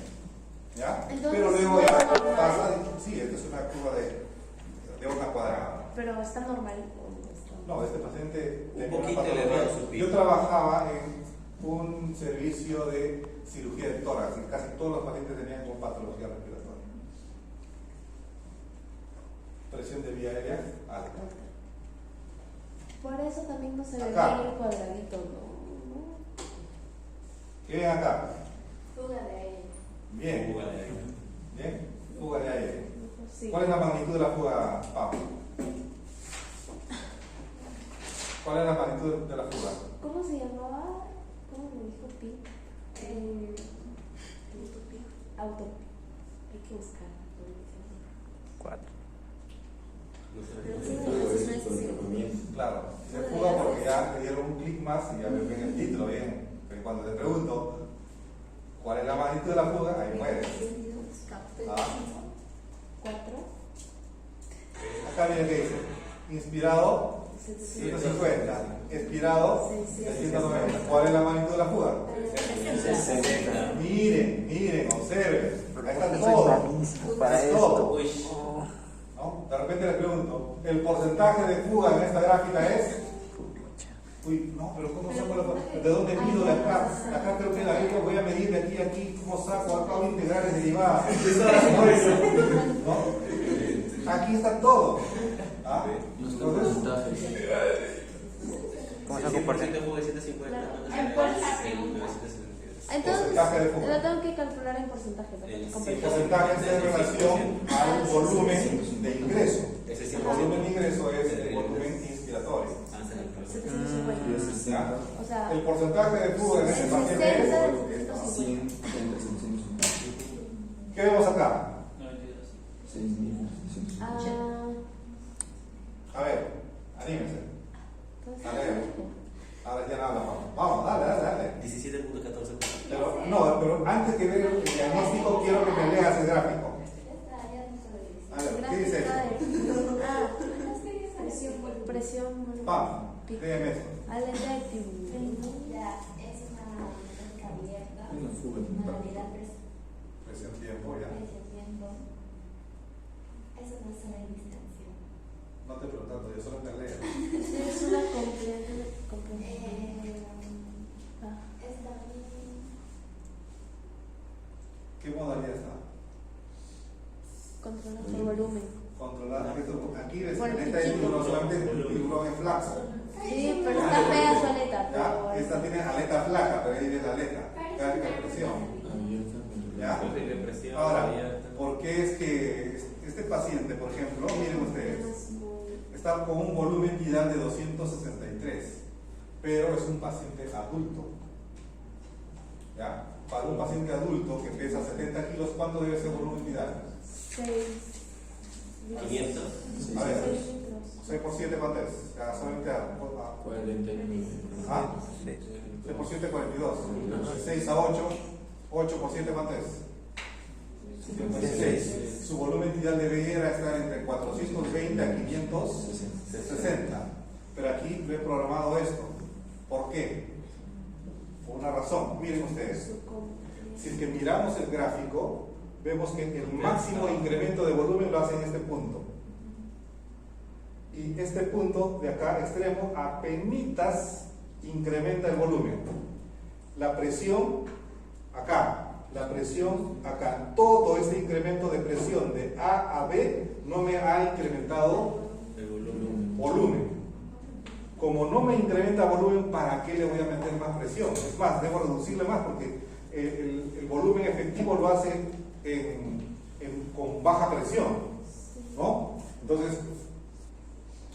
S1: ¿Ya?
S3: Entonces,
S1: Pero luego ya
S3: ¿no es normal?
S1: pasa. Sí, esta es una curva de onda cuadrada.
S3: Pero está normal. ¿O no está normal?
S1: No, este paciente
S2: Un
S1: tenía una
S2: poquito
S1: patología.
S2: elevado su pico.
S1: Yo trabajaba en un servicio de cirugía de tórax y casi todos los pacientes tenían con patología respiratoria. Presión de vía aérea alta.
S3: Por eso también no se ve
S1: Acá.
S3: bien el cuadradito, ¿no?
S1: ¿Qué ven acá?
S3: Fuga de aire.
S1: Bien. Bien. Fuga de aire.
S3: Sí.
S1: ¿Cuál es la magnitud de la fuga, Pablo? ¿Cuál es la magnitud de la fuga?
S3: ¿Cómo se llamaba? ¿Cómo me dijo Pi? Auto. Hay que buscar.
S5: 4.
S1: Claro, se fuga porque ya le dieron un clic más y ya ven el título bien. Pero cuando te pregunto cuál es la magnitud de la fuga, ahí mueres. Ah.
S3: 4.
S1: Acá viene que dice, inspirado 150, expirado 190. ¿Cuál es la magnitud de la fuga? Miren, observen. Ahí está
S5: Soy
S1: todo.
S5: malísimo para
S1: Es todo.
S5: esto.
S1: ¿No? De repente les pregunto, ¿el porcentaje de fuga en esta gráfica es? Uy, no, pero ¿cómo saco la fuga? ¿De dónde mido de acá? Acá creo que la regla voy a medir de aquí a aquí, ¿cómo saco? Acá voy a integrar derivadas. ¿No? Aquí está todo. ¿Ah? Entonces,
S5: ¿Cómo saco por
S2: 100% fuga de 150.
S3: Entonces,
S1: Porcentaje de fuga.
S3: lo tengo que calcular en porcentaje. ¿Verdad?
S1: el porcentaje es en relación al volumen de ingreso. El volumen de ingreso es el volumen inspiratorio.
S3: 750.
S1: ¿Ya?
S3: O sea,
S1: El porcentaje de fuga en este
S3: el
S1: paciente
S3: 60
S1: es.
S3: de 150.
S1: ¿Qué vemos acá?
S3: Ah,
S1: A ver, anímense.
S3: entonces,
S1: A ver.
S3: presión.
S1: ¡Pam! Dígame esto.
S3: Aleta de tiburón.
S4: Ya, es una boca abierta.
S7: Una fuga.
S4: Modalidad
S1: Presión tiempo, ya.
S4: tiempo. Es una sola distancia.
S1: No te preguntando, yo solo te leo.
S3: Sí, es una completa.
S4: Es también.
S1: ¿Qué modalidad está?
S3: Controlar el volumen.
S1: Controlar. Aquí ves,
S3: Por
S1: en
S3: el
S1: esta hay
S3: pichito.
S1: no solamente el tiburón en flaco.
S3: Sí, pero está fea su aleta.
S1: ¿Ya?
S3: Pero
S1: Esta tiene aleta flaca, pero ahí ves la aleta. Gráfica de presión.
S7: Abierta.
S1: ¿Ya?
S2: Posible presión
S1: Ahora,
S2: abierta.
S1: ¿por qué es que este paciente, por ejemplo, miren ustedes,
S3: es muy-
S1: está con un volumen vital de 263, pero es un paciente adulto? ¿Ya? Para un paciente adulto que pesa 70 kilos, ¿cuánto debe ser volumen vital?
S2: 500.
S1: A ver, 6 por 7, ¿cuánto es? Ya solamente
S7: 49.
S1: ¿Ah? 6 por 7, 42. 6 a 8, 8 por 7, ¿cuánto es? 56. Su volumen vital debería estar entre 420 a 560. Pero aquí lo he programado esto. ¿Por qué? Por una razón. Miren ustedes. Si es que miramos el gráfico, vemos que el máximo incremento de volumen lo hace en este punto. Y este punto de acá, extremo, apenitas incrementa el volumen. La presión acá, la presión acá. Todo este incremento de presión de A a B no me ha incrementado
S2: El volumen.
S1: volumen. Como no me incrementa volumen, ¿para qué le voy a meter más presión? Es más, debo reducirle más porque el volumen efectivo lo hace con baja presión, ¿no? Entonces,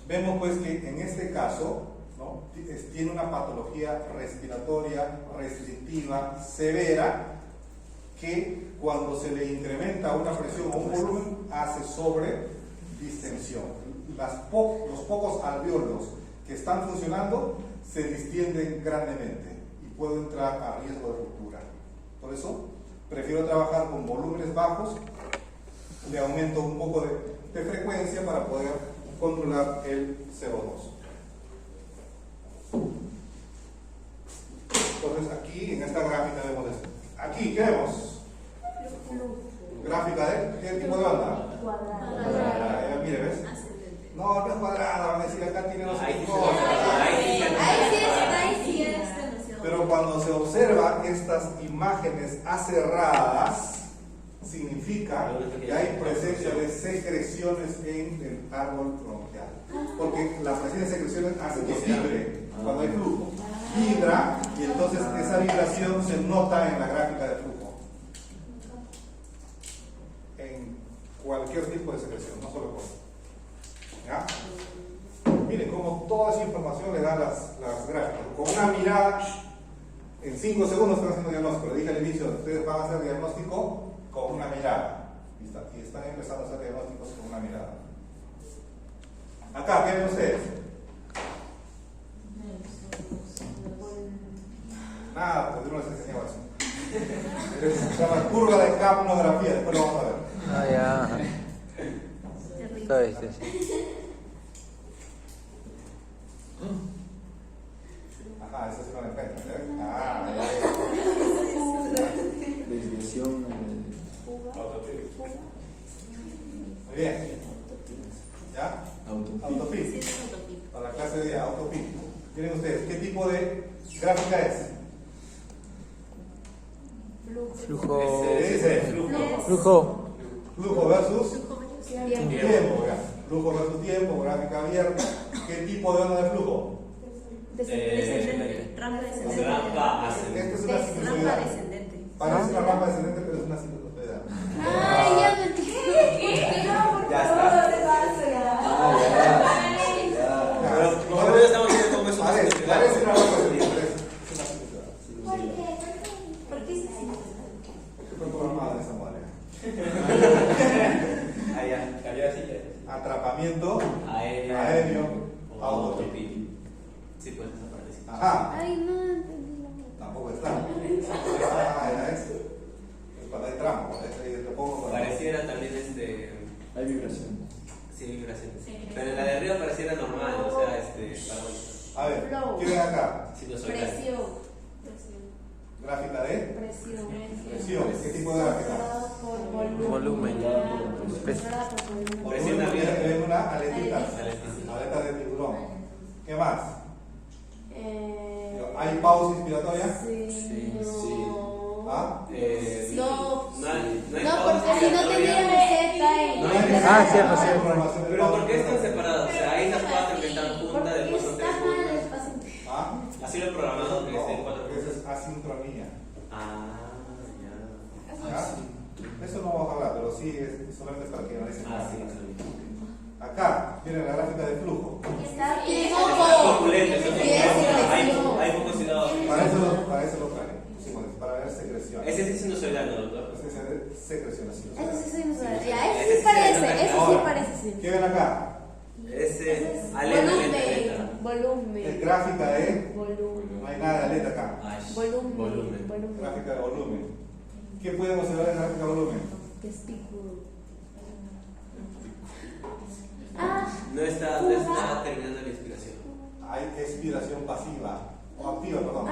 S1: vemos pues que en este caso, ¿no?, tiene una patología respiratoria restrictiva severa que cuando se le incrementa una presión o un volumen hace sobre distensión. Los pocos alvéolos que están funcionando se distienden grandemente y puedo entrar a riesgo de ruptura. Por eso prefiero trabajar con volúmenes bajos, le aumento un poco de frecuencia para poder controlar el CO2. Entonces aquí en esta gráfica vemos esto. Aquí, ¿qué vemos? Gráfica de ¿qué tipo de onda?
S3: Cuadrada.
S1: Mire, ¿ves? No, no es cuadrada, van a decir acá tiene no sé qué cosa.
S4: Ahí sí es demasiado.
S1: Pero cuando se observan estas imágenes aserradas, significa que hay presencia de secreciones en el árbol bronquial. Porque la presencia de secreciones hace que vibre cuando hay flujo. Vibra y entonces esa vibración se nota en la gráfica de flujo. En cualquier tipo de secreción, no solo por. ¿Ya? Miren cómo toda esa información le da las gráficas. Con una mirada, en 5 segundos están haciendo diagnóstico. Le dije al inicio, ustedes van a hacer diagnóstico con una mirada. Y están empezando a hacer diagnósticos con una mirada. Acá, ¿qué ven ustedes? Nada, pues yo no les enseñaba eso. Se llama curva de capnografía, después lo vamos a ver.
S5: Ah, ya. Sí, sí.
S1: Ajá, esa es una defensa. Ah,
S7: Desviación.
S1: muy bien. ¿Ya? Autopit. Para la clase de día, autopit. Miren ustedes, ¿qué tipo de gráfica es?
S5: Flujo.
S1: ¿Qué dice?
S5: Flujo.
S1: Flujo versus
S3: Tiempo.
S1: tiempo. Flujo versus tiempo, gráfica abierta. ¿Qué tipo de onda de flujo?
S6: Descendente. Rampa descendente.
S2: Rampa
S1: Esta
S2: ascendente.
S1: es una
S6: Rampa
S1: sinusoidal.
S6: descendente.
S1: Parece una rampa descendente, pero es una sinusoidal.
S3: Ay, ya me entiendo.
S2: Ya está. Pero nosotros ya estamos viendo cómo es una
S1: Parece
S2: sinusoidal.
S1: una rampa descendente, pero es una sinusoidal.
S4: ¿Por qué es así?
S1: Porque fue programada de esa manera.
S2: Allá sí.
S1: Atrapamiento
S2: Aéreo.
S1: aéreo
S2: O
S1: autopit.
S2: autopit. Sí, pues esa parte sí.
S1: Ajá,
S3: Ay, no entendí.
S1: tampoco está. Ah, era esto. Es para el tramo, le pongo para.
S2: Pareciera también
S7: Hay vibración.
S2: sí, vibración. Pero en la de arriba pareciera normal, o sea,
S1: A ver,
S3: Flow.
S1: ¿qué ven acá?
S2: Sinusoidal.
S3: Presión.
S1: Gráfica de
S3: Presión.
S1: presión. ¿Qué tipo de gráfica?
S3: Controlado por
S5: Volumen.
S3: Controlada por volumen.
S2: Presión
S1: Volumen,
S2: abierta.
S1: ven una aletita.
S2: Aletita.
S1: Aleta de tiburón. ¿Qué más?
S3: Eh,
S1: ¿Hay pausa inspiratoria?
S3: Sí.
S5: Sí,
S3: No.
S1: ¿Ah?
S3: No.
S2: No hay
S3: No, porque si no tendría
S2: respiratoria.
S3: receta en.
S2: No hay
S5: Ah, cierto,
S1: No hay
S5: cierto.
S1: información de
S2: Pero
S1: pausa
S2: ¿por qué están
S1: inspiratoria.
S2: separados? O sea, hay esas cuatro que están juntas,
S3: Porque
S2: después son tres
S3: está mal el
S2: juntas.
S3: paciente.
S1: ¿Ah?
S2: Así lo he programado que estén
S1: No,
S2: cuatro
S1: porque eso
S2: juntas.
S1: es asincronía.
S2: Ah, ya.
S1: ¿Ya? Eso no vamos a hablar, pero sí es solamente para que analicen.
S2: Ah, sí.
S1: Acá, miren la gráfica de flujo.
S3: Está
S2: Está corpulento, eso
S3: Sí, es secreción.
S2: hay pocos cuidados.
S1: Para eso lo traje. Pusimos, para ver secreción.
S2: Ese sí es sinusoidal, ¿no, doctor?
S1: Ese es secreción así.
S3: Eso sí soy inusual. Ya,
S2: Ese
S3: ese sí
S2: sí
S3: parece,
S2: se nota.
S3: ese sí
S1: Ahora,
S3: parece, sí.
S1: ¿qué ven acá?
S2: Ese aleta lenta.
S1: Es
S3: Volumen.
S1: gráfica de. No
S3: Volumen.
S1: hay nada de aleta acá.
S3: Volumen.
S2: Volumen.
S1: Gráfica de volumen. ¿Qué podemos observar en la gráfica de volumen?
S3: Testículo. Ah,
S2: No está terminando la inspiración.
S1: Hay expiración pasiva. O activa, perdón.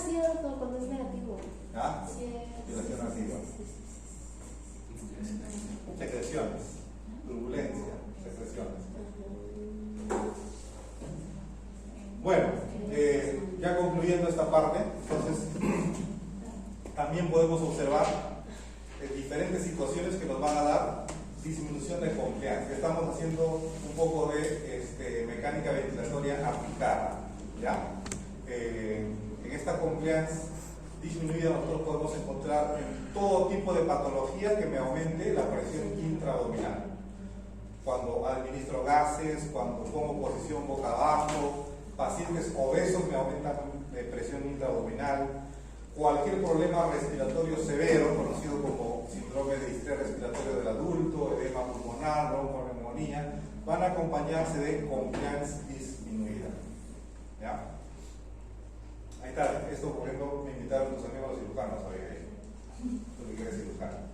S3: cierto, cuando es negativo.
S1: ¿Ya?
S3: Cierto.
S1: Expiración activa. Secreciones. Turbulencia. Secreciones. Bueno, ya concluyendo esta parte, entonces también podemos observar diferentes situaciones que nos van a dar disminución de compliance. Estamos haciendo un poco de mecánica ventilatoria aplicada. ¿Ya? En esta compliance disminuida nosotros podemos encontrar en todo tipo de patología que me aumente la presión intraabdominal. Cuando administro gases, cuando pongo posición boca abajo, pacientes obesos me aumentan presión intraabdominal, cualquier problema respiratorio severo, conocido como síndrome de distrés respiratorio del adulto, edema pulmonar, bronconeumonía, van a acompañarse de compliance disminuida. ¿Ya? Ahí está, esto por ejemplo me invitaron tus amigos los cirujanos a ver, tú que eres cirujano.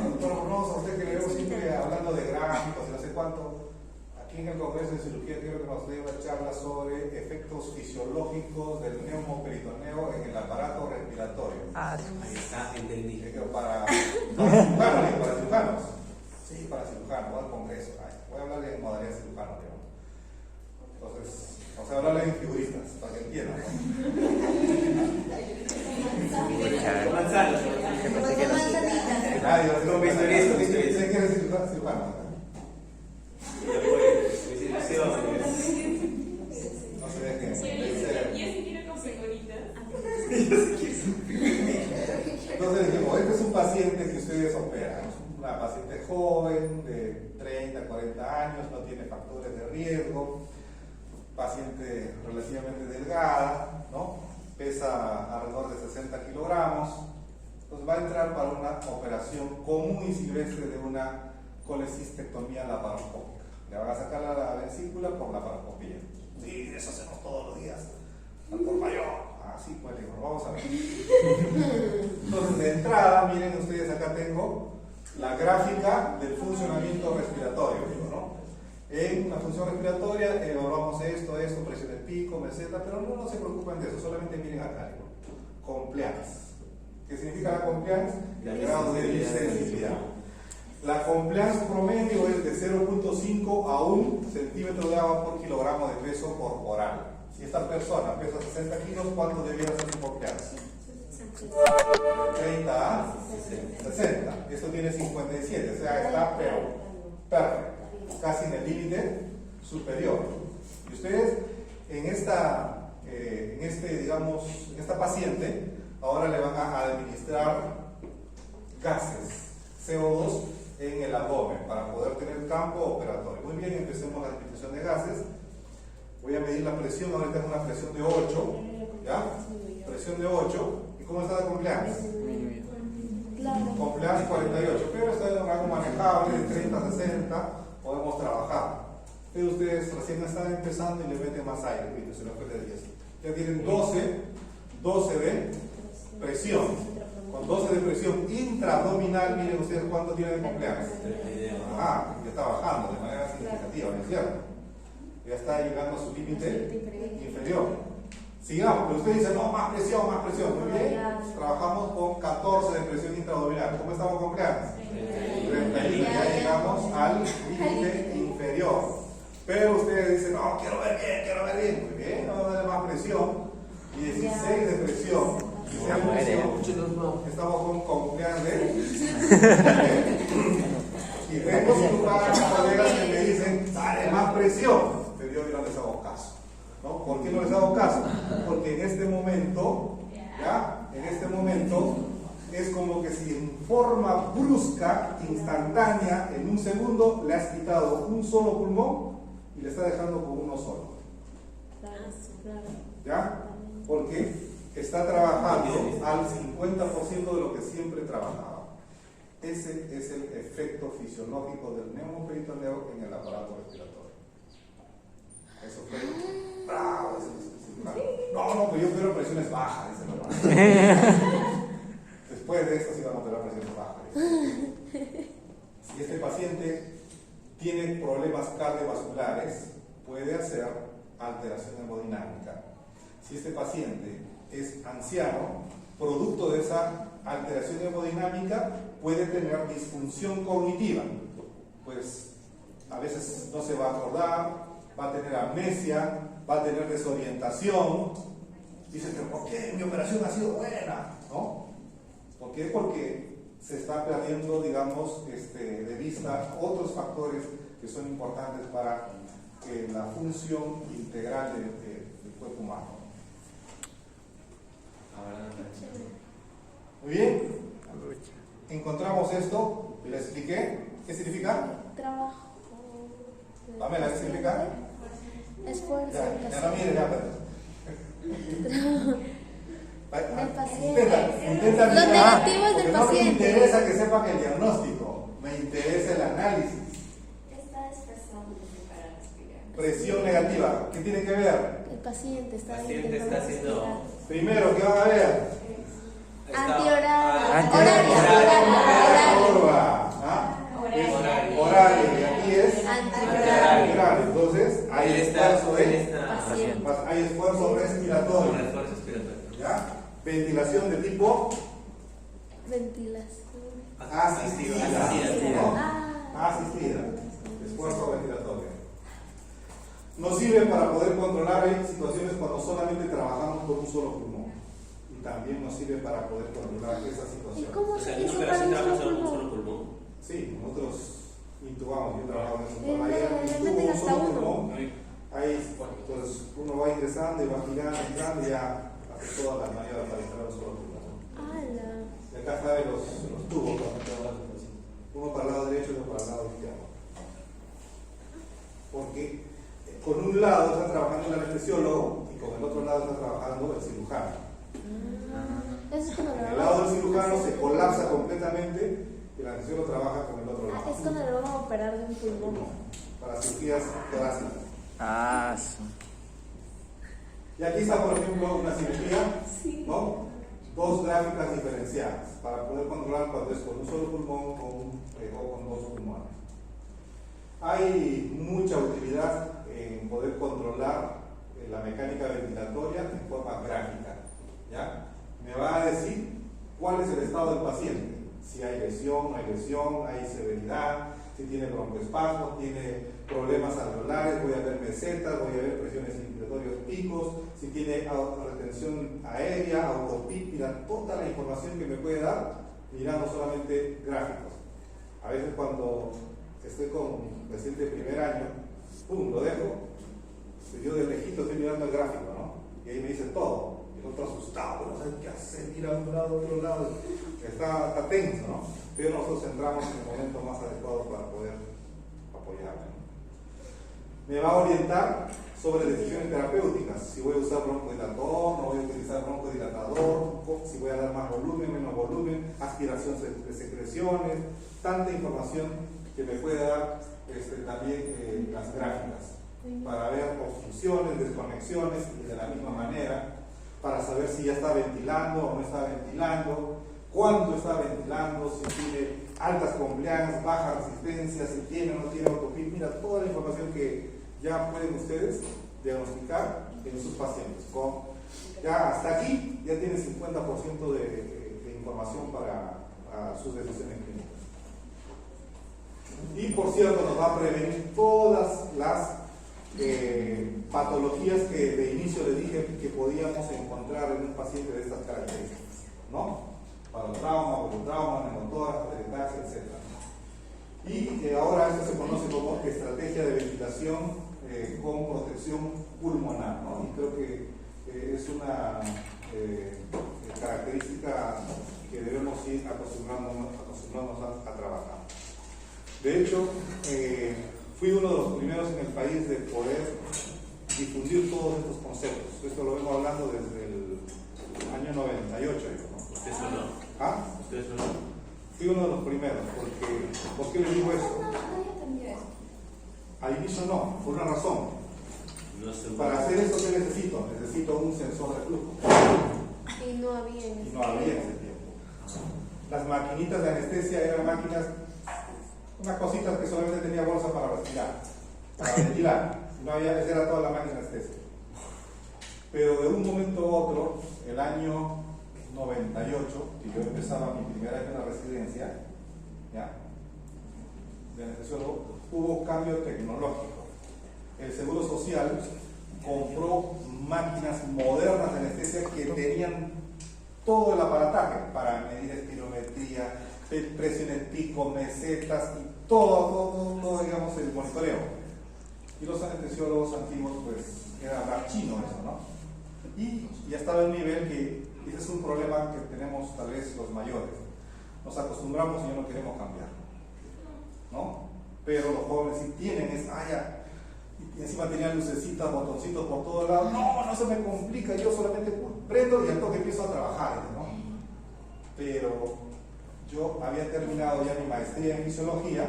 S1: Doctor Rosa, usted que le veo siempre hablando de gráficos y no sé cuánto, aquí en el Congreso de Cirugía quiero que nos dé una charla sobre efectos fisiológicos del neumoperitoneo en el aparato respiratorio.
S2: Ahí está, entendí.
S1: Para cirujanos. Sí, para cirujanos, voy al Congreso. Voy a hablarle en modalidad cirujano, digamos. Entonces, vamos a hablarle en figuristas, para que entiendan.
S2: Manzana.
S1: Nadie,
S2: Con vistorizo.
S1: ¿Usted quiere cirujano? No se dejen. Entonces dijimos, este es un paciente que ustedes operan, una paciente joven de 30, 40 años, no tiene factores de riesgo, paciente relativamente delgada, ¿no? Pesa alrededor de 60 kilogramos, entonces va a entrar para una operación común y silvestre de una colecistectomía laparoscópica. Le van a sacar la vesícula por laparoscopía. Sí, eso hacemos todos los días. Al por mayor. Sí, pues digo, vamos a ver. Entonces, de entrada, miren ustedes, acá tengo la gráfica del funcionamiento respiratorio, digo, ¿no? En la función respiratoria evaluamos esto, presión del pico, meseta, pero no se preocupen de eso, solamente miren acá, digo, compliance. ¿Qué significa la compliance? El grado de distensibilidad. La compliance promedio es de 0.5 a 1 centímetro de agua por kilogramo de peso corporal. Si esta persona pesa 60 kilos, ¿cuánto debería ser su compliance? De 30 a 60. Esto tiene 57, o sea, está perfecto, casi en el límite superior. Y ustedes, en esta paciente, ahora le van a administrar gases, CO2, en el abdomen para poder tener campo operatorio. Muy bien, empecemos la administración de gases. Voy a medir la presión, ahora tengo una presión de 8, ¿ya? Presión de 8. ¿Y cómo está la compliance? Compliance 48, pero está en un rango manejable de 30 a 60, podemos trabajar. Pero ustedes recién están empezando y le meten más aire, se les fue de 10. Ya tienen 12 de presión. Con 12 de presión intraabdominal, miren ustedes cuánto tiene de compliance. Ya está bajando de manera significativa, ¿no es cierto? ya está llegando a su límite inferior. Sigamos, pero usted dice, no, más presión, muy bien. Trabajamos con 14 de presión intraabdominal. ¿Cómo estamos con clearance? 31, ya llegamos al límite inferior. Pero ustedes dicen, no, quiero ver bien. Muy bien, vamos a darle más presión. 16 de presión. Estamos con clearance. Y tengo un par de colegas que me dicen, dale más presión. Pero yo no les hago caso. ¿No? ¿Por qué no les hago caso? Porque en este momento, es como que si en forma brusca, instantánea, en un segundo, le has quitado un solo pulmón y le está dejando con uno solo. ¿Ya? Porque está trabajando al 50% de lo que siempre trabajaba. Ese es el efecto fisiológico del neumoperitoneo en el aparato respiratorio. Eso fue bravo. No, pero yo quiero presiones bajas, dice la mamá. Después de esto sí van a operar presiones bajas. Si este paciente tiene problemas cardiovasculares, puede hacer alteración hemodinámica. Si este paciente es anciano, producto de esa alteración hemodinámica, puede tener disfunción cognitiva. Pues a veces no se va a acordar, va a tener amnesia, va a tener desorientación. Dicen, pero ¿por qué mi operación ha sido buena? ¿No? ¿Por qué? Porque se está perdiendo, digamos, de vista otros factores que son importantes para la función integral del cuerpo humano. Muy bien. Encontramos esto, le expliqué. ¿Qué significa?
S3: Trabajo.
S1: Pamela, ¿qué significa?
S3: Esfuerzo.
S1: Ya no mires, ya.
S3: Del paciente.
S1: Intenta
S3: Los
S1: mirar,
S3: negativos del
S1: porque no me
S3: paciente.
S1: interesa que sepan el diagnóstico, me interesa el análisis.
S4: Está esforzándose para respirar.
S1: Presión negativa, ¿qué tiene que ver?
S3: El paciente está
S2: Paciente está haciendo
S1: Primero, ¿qué van a ver?
S3: Antihoraria.
S1: Curva, ¿ah? Horario, y aquí es antihorario. Entonces, hay esfuerzo respiratorio. ¿Ya? Ventilación de tipo
S3: Ventilación.
S1: asistida. ¿No? Asistida. Esfuerzo respiratorio. Nos sirve para poder controlar situaciones cuando solamente trabajamos con un solo pulmón. Y también nos sirve para poder controlar esa
S3: ¿Y
S1: situación.
S3: cómo
S2: O sea,
S3: se
S2: en
S3: hizo
S2: una
S3: para
S2: operación
S3: un
S2: trabajas
S3: solo
S2: solo con un
S3: pulmón?
S2: solo pulmón.
S1: Sí, nosotros intubamos, yo trabajo en eso.
S3: Le
S1: Ahí
S3: meten
S1: intubo un
S3: hasta
S1: solo
S3: uno.
S1: pulmón. Ahí, entonces, uno va ingresando y va girando y ya hace toda la maniobra para entrar un solo pulmón.
S3: ¡Hala!
S1: Y acá saben los tubos, uno para el lado derecho y otro para el lado izquierdo. Porque con un lado está trabajando el anestesiólogo y con el otro lado está trabajando el cirujano.
S3: Eso es cuando
S1: En
S3: le
S1: el
S3: vamos
S1: lado del cirujano se colapsa completamente y el anestesiólogo trabaja con el otro
S3: a...
S1: lado.
S3: Es cuando le vamos a operar de un pulmón.
S1: Para cirugías torácicas.
S5: Ah,
S1: Y aquí está, por ejemplo, una cirugía, ¿no? Dos gráficas diferenciadas para poder controlar cuando es con un solo pulmón o con dos pulmones. Hay mucha utilidad en poder controlar la mecánica ventilatoria en forma gráfica. ¿Ya? Me va a decir cuál es el estado del paciente, si hay lesión, no hay lesión, hay severidad, si tiene broncoespasmos, tiene problemas alveolares, voy a ver mesetas, voy a ver presiones inspiratorios picos, si tiene retención aérea, autopip, mira, toda la información que me puede dar mirando solamente gráficos. A veces cuando estoy con un paciente de primer año, ¡pum!, lo dejo, yo de lejito estoy mirando el gráfico, ¿no? Y ahí me dice todo, y el otro asustado, no sabe qué hacer, mira a un lado, a otro lado, está tenso, ¿no? Pero nosotros entramos en el momento más adecuado para poder apoyarme. Me va a orientar sobre decisiones terapéuticas, si voy a usar broncodilatador, no voy a utilizar broncodilatador, si voy a dar más volumen, menos volumen, aspiración de secreciones, tanta información que me puede dar también las gráficas, para ver obstrucciones, desconexiones y de la misma manera, para saber si ya está ventilando o no está ventilando, cuánto está ventilando, si tiene altas compliance, baja resistencia, si tiene o no tiene autopip. Mira, toda la información que ya pueden ustedes diagnosticar en sus pacientes. Ya hasta aquí ya tienen 50% de información para sus decisiones clínicas. Y por cierto, nos va a prevenir todas las patologías que de inicio le dije que podíamos encontrar en un paciente de estas características, ¿no? Parotrauma, neurotrauma, neumotórax, peritaxia, etc. Y ahora esto se conoce como estrategia de ventilación con protección pulmonar, ¿no? Y creo que es una característica que debemos ir acostumbrándonos a trabajar. De hecho, fui uno de los primeros en el país de poder difundir todos estos conceptos. Esto lo vengo hablando desde el año 98. ¿No?
S2: ¿Usted solo?
S1: ¿Ah?
S2: ¿Usted solo?
S1: Fui uno de los primeros. ¿Por qué les digo esto?
S4: Nadie entendió eso.
S1: Al inicio no, por una razón.
S2: No se
S1: Para hacer esto, ¿qué necesito? Necesito un sensor de flujo.
S3: Y no había en
S1: Y no había en ese tiempo. Las maquinitas de anestesia eran máquinas, unas cositas que solamente tenía bolsa para respirar, para ventilar. No había, esa era toda la máquina de anestesia. Pero de un momento a otro, el año 98, que yo empezaba mi primera año de residencia, ¿ya? De anestesiólogo, hubo cambio tecnológico. El Seguro Social compró máquinas modernas de anestesia que tenían todo el aparataje para medir espirometría, presiones pico, mesetas y todo, digamos, el monitoreo. Y los anestesiólogos antiguos, pues, era hablar chino eso, ¿no? Y ya estaba en un nivel que ese es un problema que tenemos tal vez los mayores. Nos acostumbramos y ya no queremos cambiar, ¿no? Pero los jóvenes sí tienen ya. Y encima tenían lucecitas, botoncitos por todos lados. No se me complica, yo solamente prendo y al toque empiezo a trabajar, ¿no? Pero yo había terminado ya mi maestría en fisiología,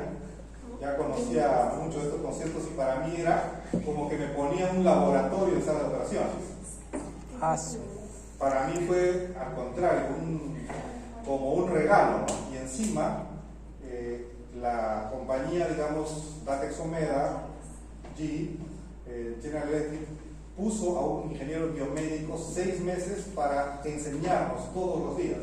S1: ya conocía muchos de estos conceptos y para mí era como que me ponía un laboratorio en sala de operaciones. Para mí fue al contrario, como un regalo, ¿no? Y encima la compañía, digamos, Datexomeda, General Electric, puso a un ingeniero biomédico 6 meses para enseñarnos todos los días.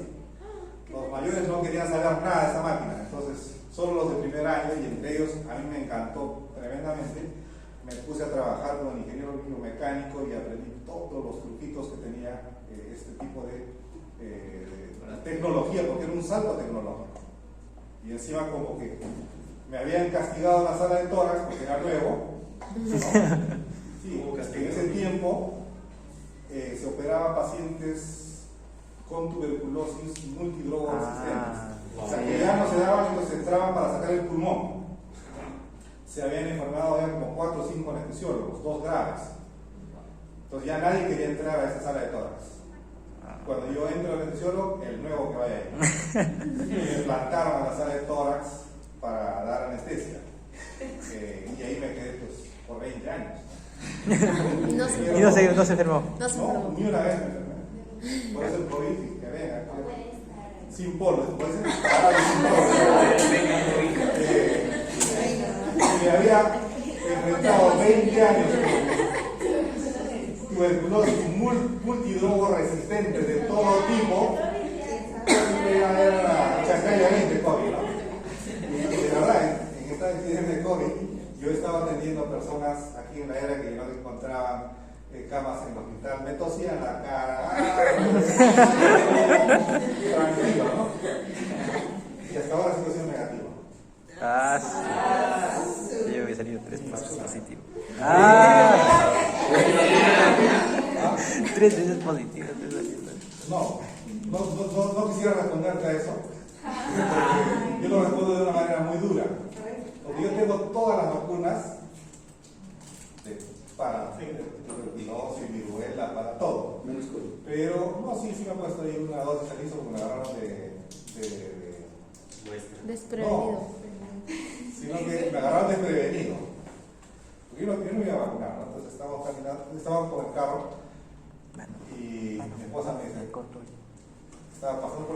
S1: Los mayores no querían saber nada de esa máquina, entonces solo los de primer año, y entre ellos a mí me encantó tremendamente. Me puse a trabajar con el ingeniero biomecánico y aprendí todos los truquitos que tenía este tipo de tecnología, porque era un salto tecnológico. Y encima como que me habían castigado en la sala de tórax porque era nuevo, ¿no? Sí, en ese tiempo se operaba pacientes con tuberculosis multidrogo resistentes. O sea, que ya no se daban, entonces entraban para sacar el pulmón. Se habían enfermado ya como 4 o 5 anestesiólogos, 2 graves. Entonces ya nadie quería entrar a esa sala de tórax. Cuando yo entro al anestesiólogo, el nuevo que vaya ahí. Me plantaron a la sala de tórax para dar anestesia. Y ahí me quedé pues por 20 años.
S3: Y no se
S5: No se enfermó.
S1: No, ni una vez me enfermé. Por eso el COVID, que venga, sin polvo, después me había enfrentado 20 años con tuberculosis multidrogo resistente de todo tipo. Era una chacalla de COVID, ¿no? Y de verdad, en esta epidemia de COVID, yo estaba atendiendo a personas aquí en la era que no encontraban camas en el hospital, me tosían la cara, tranquilo, ¿no? Y hasta ahora situación negativa.
S5: Yo había salido 3 veces positivo. 3 veces positivo.
S1: No quisiera responderte a eso. Yo lo respondo de una manera muy dura. Porque yo tengo todas las vacunas para tuberculosis, viruela, para todo. Pero, no, sí me he puesto ahí una dosis de aliso porque me agarraron
S3: desprevenido.
S1: Sino que me agarraron desprevenido. Porque yo no me iba a vacunar, ¿no? Entonces estábamos con el carro y mi esposa me dice, estaba pasando por